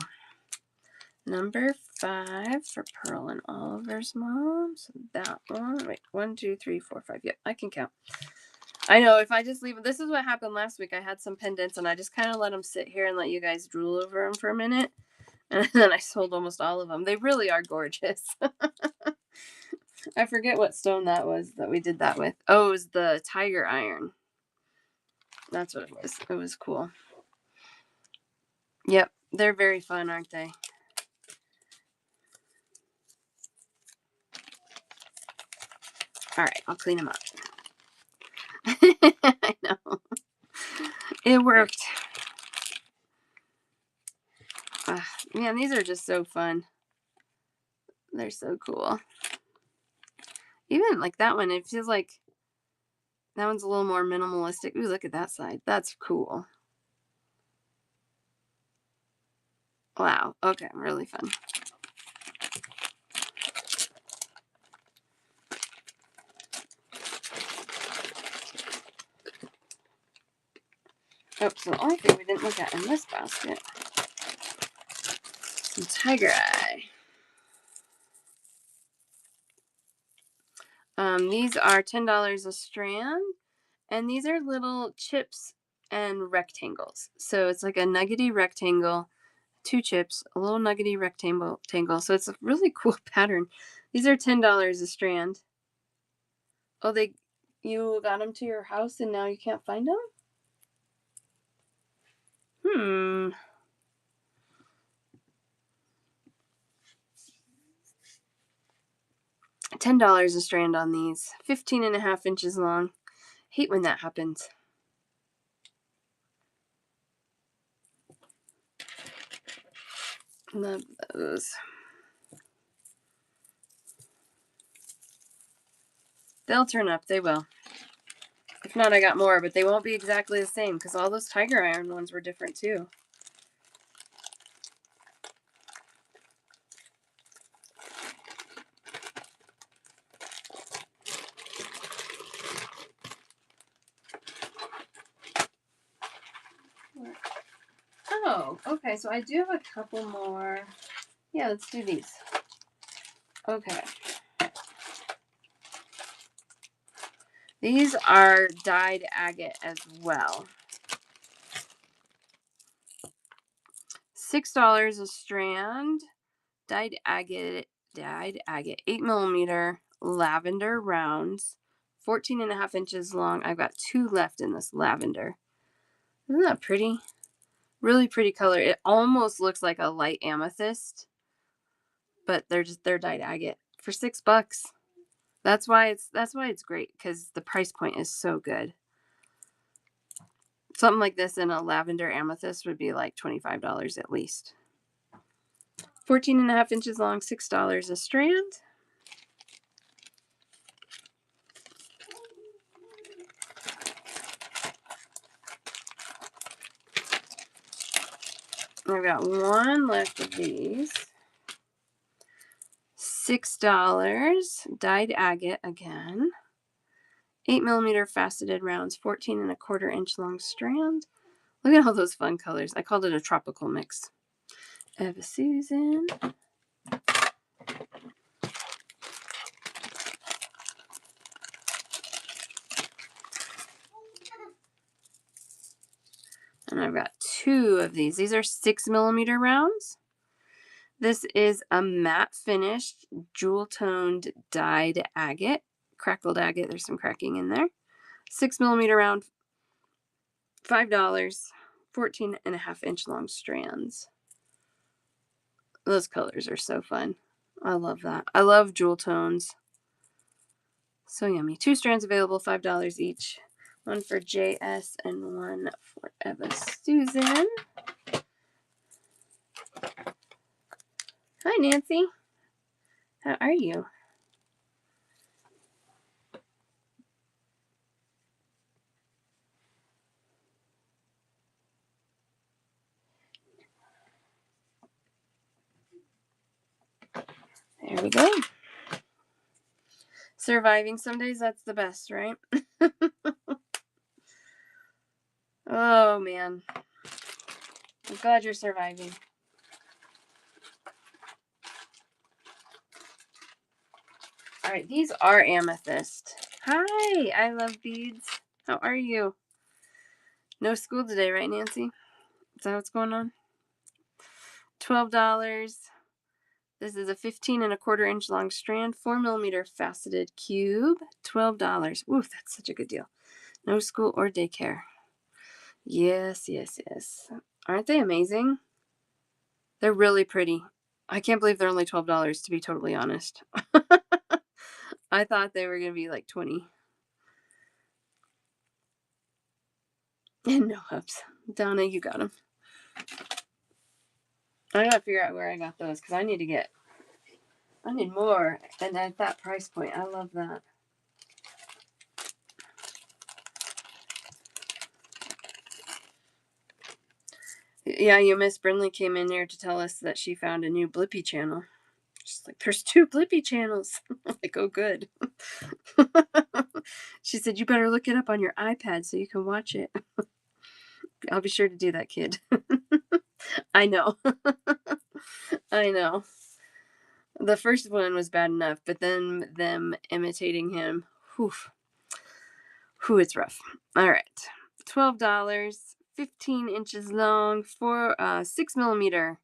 Number 5 for Pearl and Oliver's mom. So that one. Wait, 1, 2, 3, 4, 5. Yep, I can count. I know if I just leave, this is what happened last week. I had some pendants and I just kind of let them sit here and let you guys drool over them for a minute. And then I sold almost all of them. They really are gorgeous. I forget what stone that was that we did that with. Oh, it was the tiger iron. That's what it was. It was cool. Yep, they're very fun, aren't they? All right, I'll clean them up. I know. It worked. Man, these are just so fun. They're so cool. Even like that one, it feels like that one's a little more minimalistic. Ooh, look at that side. That's cool. Wow. Okay, really fun. Oh, so the only thing we didn't look at in this basket, some tiger eye. These are $10 a strand, and these are little chips and rectangles. So it's like a nuggety rectangle, 2 chips, a little nuggety rectangle. So it's a really cool pattern. These are $10 a strand. Oh, you got them to your house and now you can't find them? $10 a strand on these. 15.5 inches long. Hate when that happens. Love those. They'll turn up. They will. If not, I got more, but they won't be exactly the same because all those tiger iron ones were different too. Oh, okay. So I do have a couple more. Yeah, let's do these. Okay. These are dyed agate as well. $6 a strand. Dyed agate, 8mm lavender rounds, 14.5 inches long. I've got 2 left in this lavender. Isn't that pretty? Really pretty color. It almost looks like a light amethyst, but they're dyed agate for $6. That's why it's great because the price point is so good. Something like this in a lavender amethyst would be like $25 at least. 14.5 inches long, $6 a strand. I've got one left of these. $6 dyed agate again. 8mm faceted rounds, 14.25 inch long strand. Look at all those fun colors. I called it a tropical mix. Eva Susan. And I've got 2 of these. These are 6mm rounds. This is a matte finished, jewel toned dyed agate, crackled agate. There's some cracking in there. 6mm round, $5. 14.5-inch long strands. Those colors are so fun. I love that. I love jewel tones. So yummy. 2 strands available, $5 each. One for JS and one for Eva Susan. Hi, Nancy. How are you? There we go. Surviving some days, that's the best, right? Oh, man. I'm glad you're surviving. All right, these are amethyst. Hi, I love beads. How are you? No school today, right, Nancy? Is that what's going on? $12. This is a 15.25-inch long strand, 4mm faceted cube. $12. Ooh, that's such a good deal. No school or daycare. Yes, yes, yes. Aren't they amazing? They're really pretty. I can't believe they're only $12, to be totally honest. I thought they were going to be like 20. And no hubs. Donna, you got them. I gotta figure out where I got those because I need more. And at that price point, I love that. Yeah, Miss Brinley came in here to tell us that she found a new Blippi channel. She's like, there's 2 Blippi channels. I'm like, oh, good. She said, you better look it up on your iPad so you can watch it. I'll be sure to do that, kid. I know. I know. The first one was bad enough, but then them imitating him, whew, it's rough. All right. $12, 15 inches long, 6mm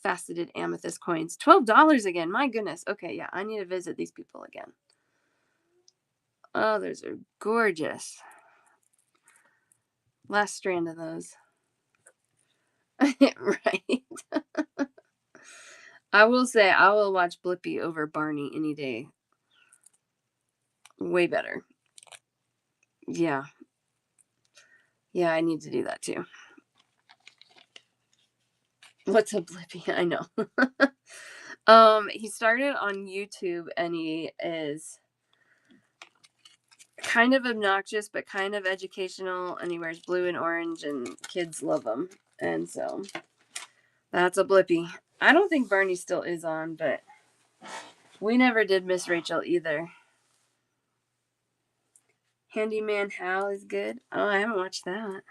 faceted amethyst coins. $12 again. My goodness. Okay, yeah, I need to visit these people again. Oh, those are gorgeous. Last strand of those. Right. I will say I will watch Blippi over Barney any day. Way better. Yeah. Yeah, I need to do that too. What's a Blippi? I know. He started on YouTube and he is kind of obnoxious but kind of educational, and he wears blue and orange and kids love him. And so that's a Blippi. I don't think Barney still is on, but we never did Miss Rachel either. Handyman Hal is good. Oh, I haven't watched that.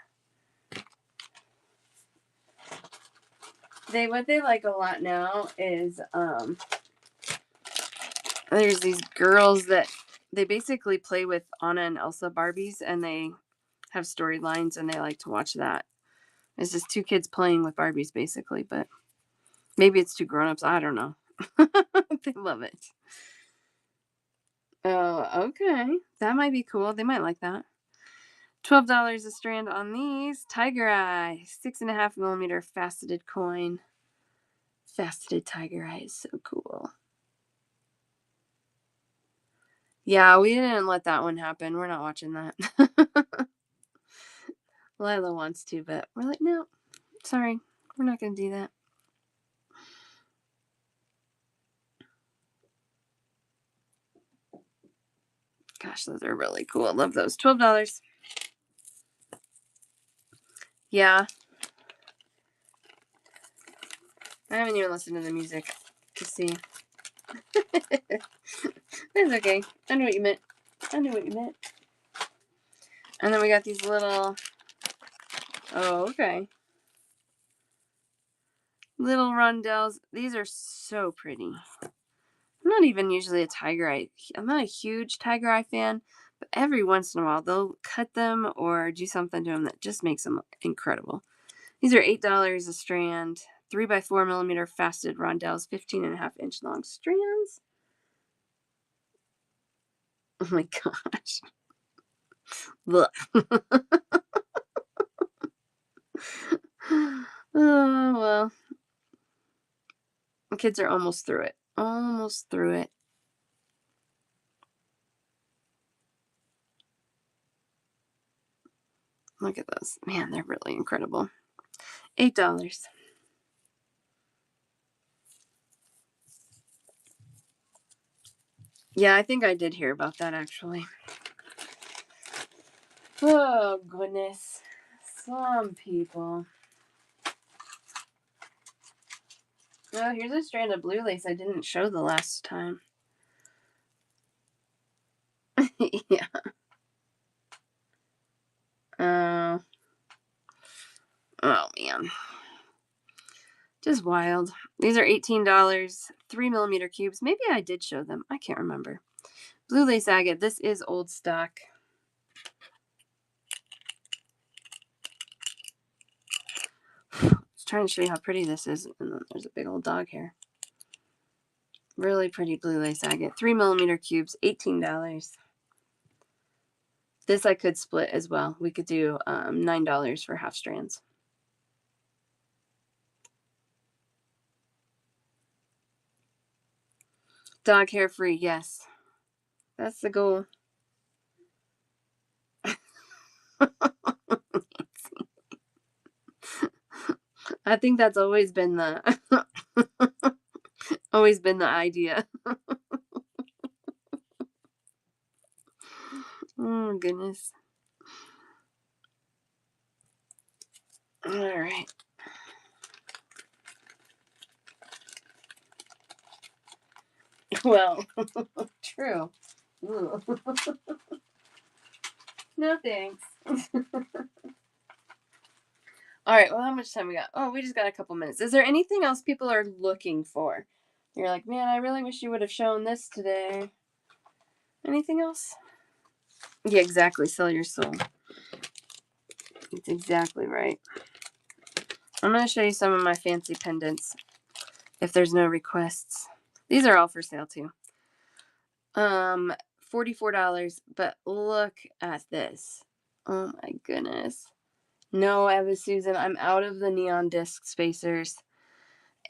What they like a lot now is there's these girls that they basically play with Anna and Elsa Barbies, and they have storylines, and they like to watch that. It's just 2 kids playing with Barbies basically, but maybe it's 2 grown-ups. I don't know. They love it. Oh, okay. That might be cool. They might like that. $12 a strand on these. Tiger Eye, 6.5mm faceted coin. Faceted tiger eye is so cool. Yeah, we didn't let that one happen. We're not watching that. Lila wants to, but we're like, no, sorry. We're not going to do that. Gosh, those are really cool. I love those. $12. Yeah. I haven't even listened to the music to see. It's okay. I know what you meant. And then we got these little... Oh, okay. Little rondelles. These are so pretty. I'm not even usually a tiger eye. I'm not a huge tiger eye fan, but every once in a while they'll cut them or do something to them that just makes them incredible. These are $8 a strand. 3x4mm faceted rondelles, 15.5-inch long strands. Oh my gosh. Ugh. Oh, well. Kids are almost through it. Almost through it. Look at those. Man, they're really incredible. $8. Yeah, I think I did hear about that actually. Oh, goodness. Some people. Oh, here's a strand of blue lace I didn't show the last time. Yeah. Oh, man. Just wild. These are $18, 3mm cubes. Maybe I did show them. I can't remember. Blue lace agate. This is old stock. Trying to show you how pretty this is. And then there's a big old dog here. Really pretty blue lace agate. 3mm cubes, $18. This I could split as well. We could do $9 for half strands. Dog hair free, yes. That's the goal. I think that's always been the idea. Oh goodness. All right. Well, true. No thanks. All right. Well, how much time we got? Oh, we just got a couple minutes. Is there anything else people are looking for? You're like, man, I really wish you would have shown this today. Anything else? Yeah, exactly. Sell your soul. That's exactly right. I'm going to show you some of my fancy pendants if there's no requests. These are all for sale too. $44, but look at this. Oh my goodness. No, Eva Susan, I'm out of the neon disc spacers.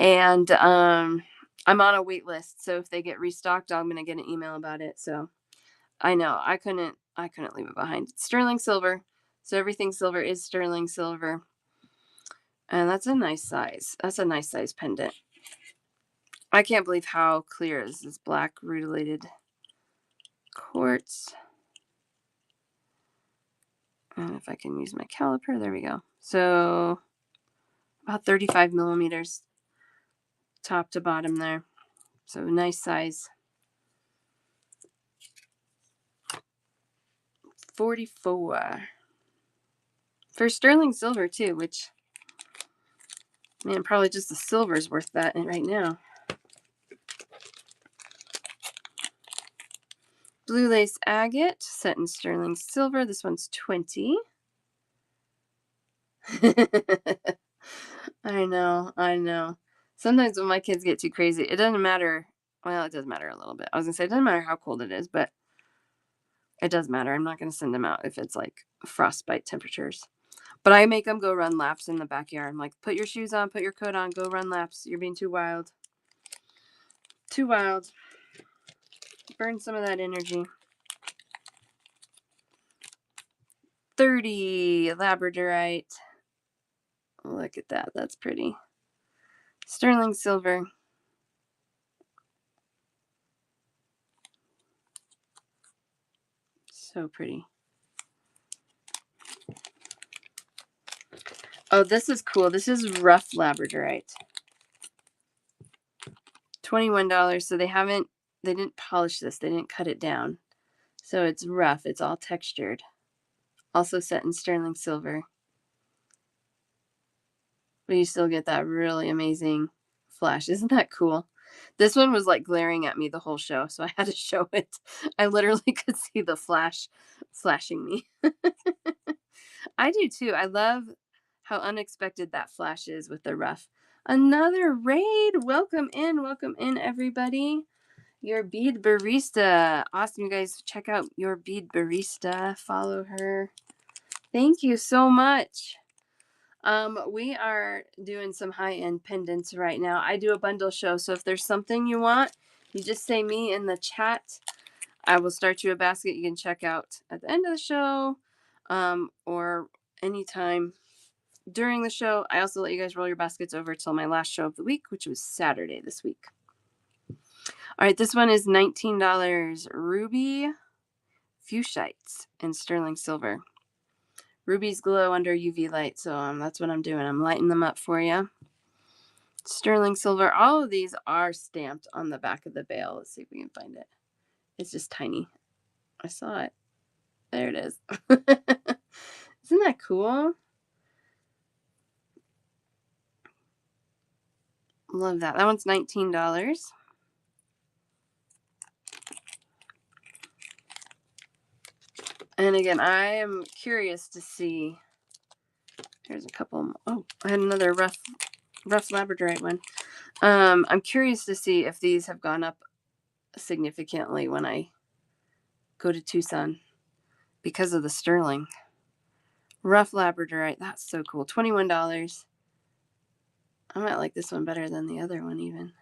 And I'm on a wait list, so if they get restocked, I'm gonna get an email about it. So I know I couldn't leave it behind. It's sterling silver, so everything silver is sterling silver, and that's a nice size. That's a nice size pendant. I can't believe how clear is this black rutilated quartz. And if I can use my caliper, there we go. So about 35mm top to bottom there. So nice size. 44 for sterling silver too, which, man, probably just the silver is worth that right now. Blue lace agate set in sterling silver. This one's 20. I know. Sometimes when my kids get too crazy, it doesn't matter. Well, it does matter a little bit. I was gonna say it doesn't matter how cold it is, but it does matter. I'm not gonna send them out if it's like frostbite temperatures. But I make them go run laps in the backyard. I'm like, put your shoes on, put your coat on, go run laps. You're being too wild. Too wild. Burn some of that energy. 30 labradorite. Look at that. That's pretty. Sterling silver. So pretty. Oh, this is cool. This is rough labradorite. $21. So they didn't polish this. They didn't cut it down. So it's rough. It's all textured. Also set in sterling silver. But you still get that really amazing flash. Isn't that cool? This one was like glaring at me the whole show, so I had to show it. I literally could see the flash flashing me. I do too. I love how unexpected that flash is with the rough. Another raid. Welcome in, everybody. Your Bead Barista. Awesome, you guys. Check out Your Bead Barista. Follow her. Thank you so much. We are doing some high-end pendants right now. I do a bundle show, so if there's something you want, you just say me in the chat. I will start you a basket you can check out at the end of the show, or anytime during the show. I also let you guys roll your baskets over till my last show of the week, which was Saturday this week. All right, this one is $19. Ruby Fuchsites in sterling silver. Rubies glow under UV light, so that's what I'm doing. I'm lighting them up for you. Sterling silver. All of these are stamped on the back of the bale. Let's see if we can find it. It's just tiny. I saw it. There it is. Isn't that cool? Love that. That one's $19. And again, I am curious to see. Here's a couple. Oh, I had another rough labradorite one. I'm curious to see if these have gone up significantly when I go to Tucson because of the sterling. Rough labradorite. That's so cool. $21. I might like this one better than the other one even.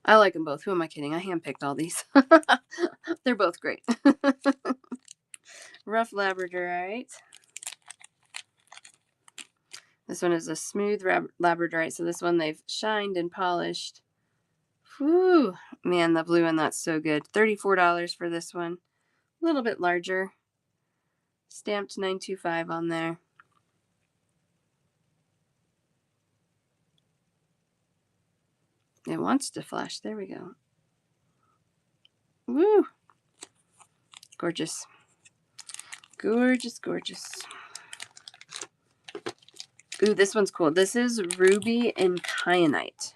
I like them both. Who am I kidding? I handpicked all these. They're both great. Rough labradorite. This one is a smooth labradorite. So this one they've shined and polished. Whew. Man, the blue one, that's so good. $34 for this one. A little bit larger. Stamped 925 on there. It wants to flash. There we go. Woo. Gorgeous. Gorgeous, gorgeous. Ooh, this one's cool. This is Ruby and Kyanite.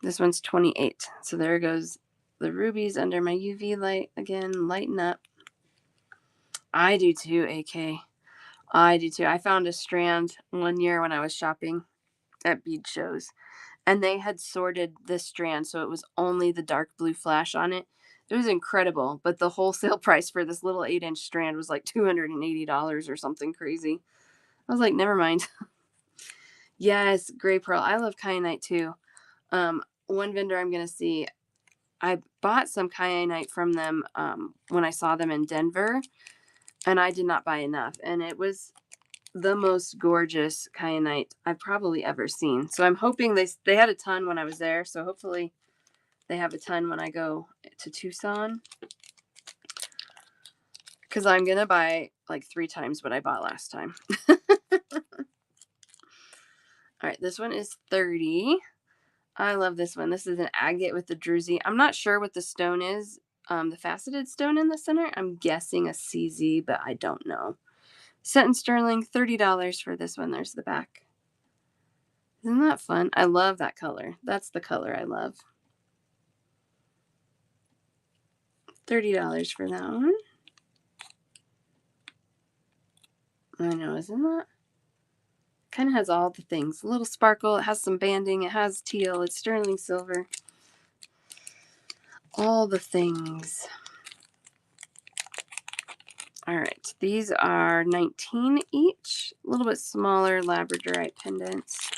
This one's 28. So there goes the rubies under my UV light. Again, lighten up. I do too, AK. I do too. I found a strand one year when I was shopping at bead shows, and they had sorted this strand so it was only the dark blue flash on it. It was incredible, but the wholesale price for this little 8-inch strand was like $280 or something crazy. I was like, never mind. Yes, gray pearl. I love kyanite too. One vendor I'm going to see, I bought some kyanite from them when I saw them in Denver, and I did not buy enough. And it was the most gorgeous kyanite I've probably ever seen. So I'm hoping they had a ton when I was there. So hopefully they have a ton when I go to Tucson. Because I'm going to buy like 3 times what I bought last time. All right, this one is 30. I love this one. This is an agate with the druzy. I'm not sure what the stone is. The faceted stone in the center. I'm guessing a CZ, but I don't know. Set in sterling, $30 for this one. There's the back. Isn't that fun? I love that color. That's the color I love. $30 for that one. I know, isn't that? Kind of has all the things. A little sparkle. It has some banding. It has teal. It's sterling silver. All the things. All right. These are 19 each. A little bit smaller labradorite pendants.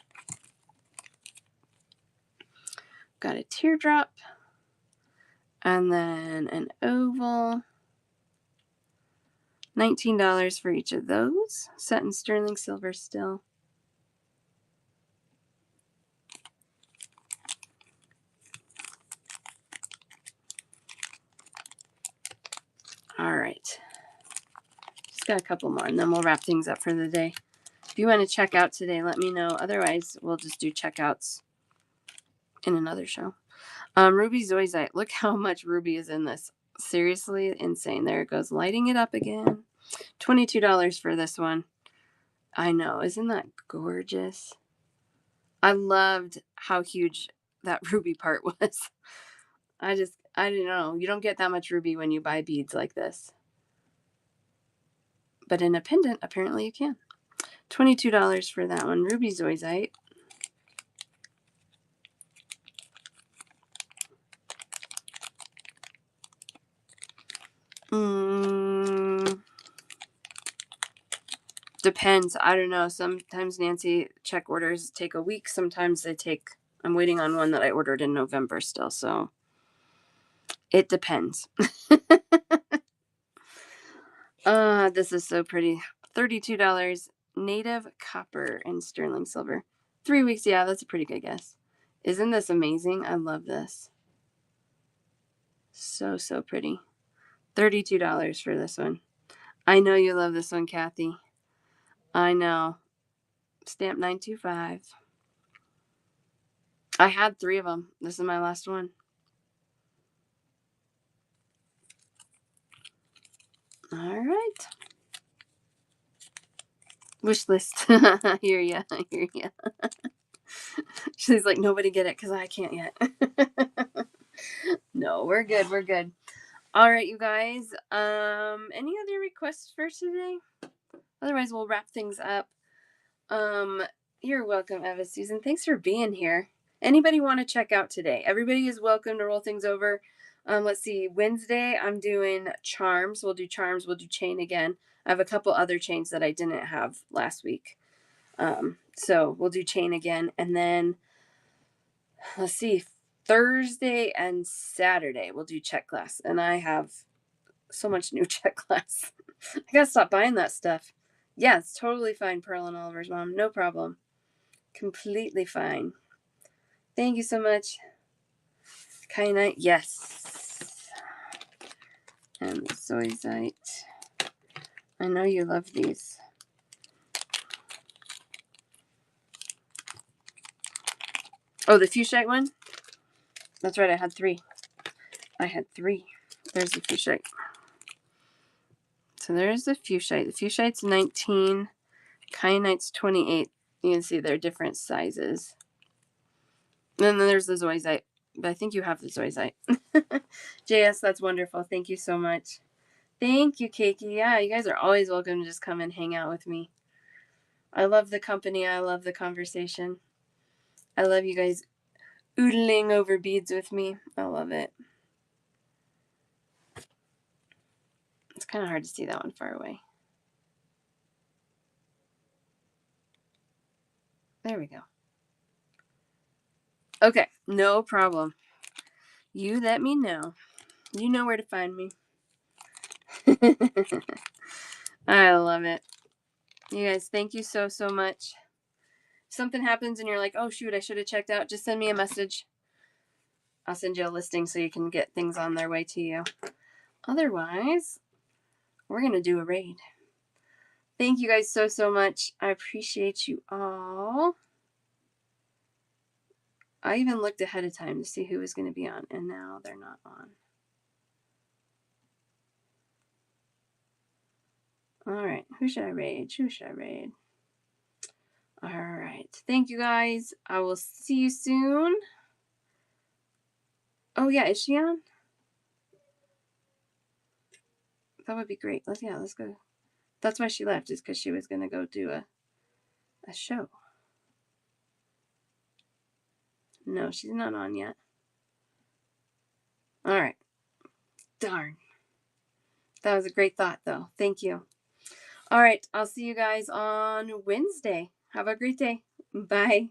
Got a teardrop. And then an oval. $19 for each of those. Set in sterling silver still. All right. Just got a couple more and then we'll wrap things up for the day. If you want to check out today, let me know. Otherwise, we'll just do checkouts in another show. Ruby Zoisite. Look how much ruby is in this. Seriously insane. There it goes. Lighting it up again. $22 for this one. I know. Isn't that gorgeous? I loved how huge that ruby part was. I don't know. You don't get that much ruby when you buy beads like this. But in a pendant, apparently you can. $22 for that one. Ruby Zoisite. Depends. I don't know. Sometimes Nancy check orders take a week. Sometimes they take. I'm waiting on one that I ordered in November still. So it depends. This is so pretty. $32. Native copper and sterling silver. 3 weeks. Yeah, that's a pretty good guess. Isn't this amazing? I love this. So, so pretty. $32 for this one. I know you love this one, Kathy. I know. Stamp 925. I had 3 of them. This is my last one. All right. Wish list. I hear ya. I hear ya. She's like, nobody get it because I can't yet. No, we're good. We're good. All right, you guys. Any other requests for today? Otherwise, we'll wrap things up. You're welcome, Eva Susan. Thanks for being here. Anybody want to check out today? Everybody is welcome to roll things over. Let's see. Wednesday, I'm doing charms. We'll do charms. We'll do chain again. I have a couple other chains that I didn't have last week. So we'll do chain again. And then, let's see. Thursday and Saturday, we'll do check class. And I have so much new check class. I gotta stop buying that stuff. Yeah, it's totally fine, Pearl and Oliver's mom. No problem. Completely fine. Thank you so much. Kyanite, yes. And the zoisite. I know you love these. Oh, the fuchsite one? That's right, I had 3. There's the fuchsite. So there's the fuchsite. The fuchsite's 19. Kyanite's 28. You can see they're different sizes. And then there's the zoisite. But I think you have the zoisite. JS, that's wonderful. Thank you so much. Thank you, Keiki. Yeah, you guys are always welcome to just come and hang out with me. I love the company. I love the conversation. I love you guys oodling over beads with me. I love it. It's kind of hard to see that one far away. There we go. Okay, no problem. You let me know. You know where to find me. I love it. You guys, thank you so, so much. If something happens and you're like, oh, shoot, I should have checked out, just send me a message. I'll send you a listing so you can get things on their way to you. Otherwise, we're going to do a raid. Thank you guys so, so much. I appreciate you all. I even looked ahead of time to see who was going to be on, and now they're not on. All right. Who should I raid? All right. Thank you guys. I will see you soon. Oh, yeah. Is she on? That would be great. Let's go. That's why she left, is because she was going to go do a show. No, she's not on yet. All right. Darn. That was a great thought, though. Thank you. All right. I'll see you guys on Wednesday. Have a great day. Bye.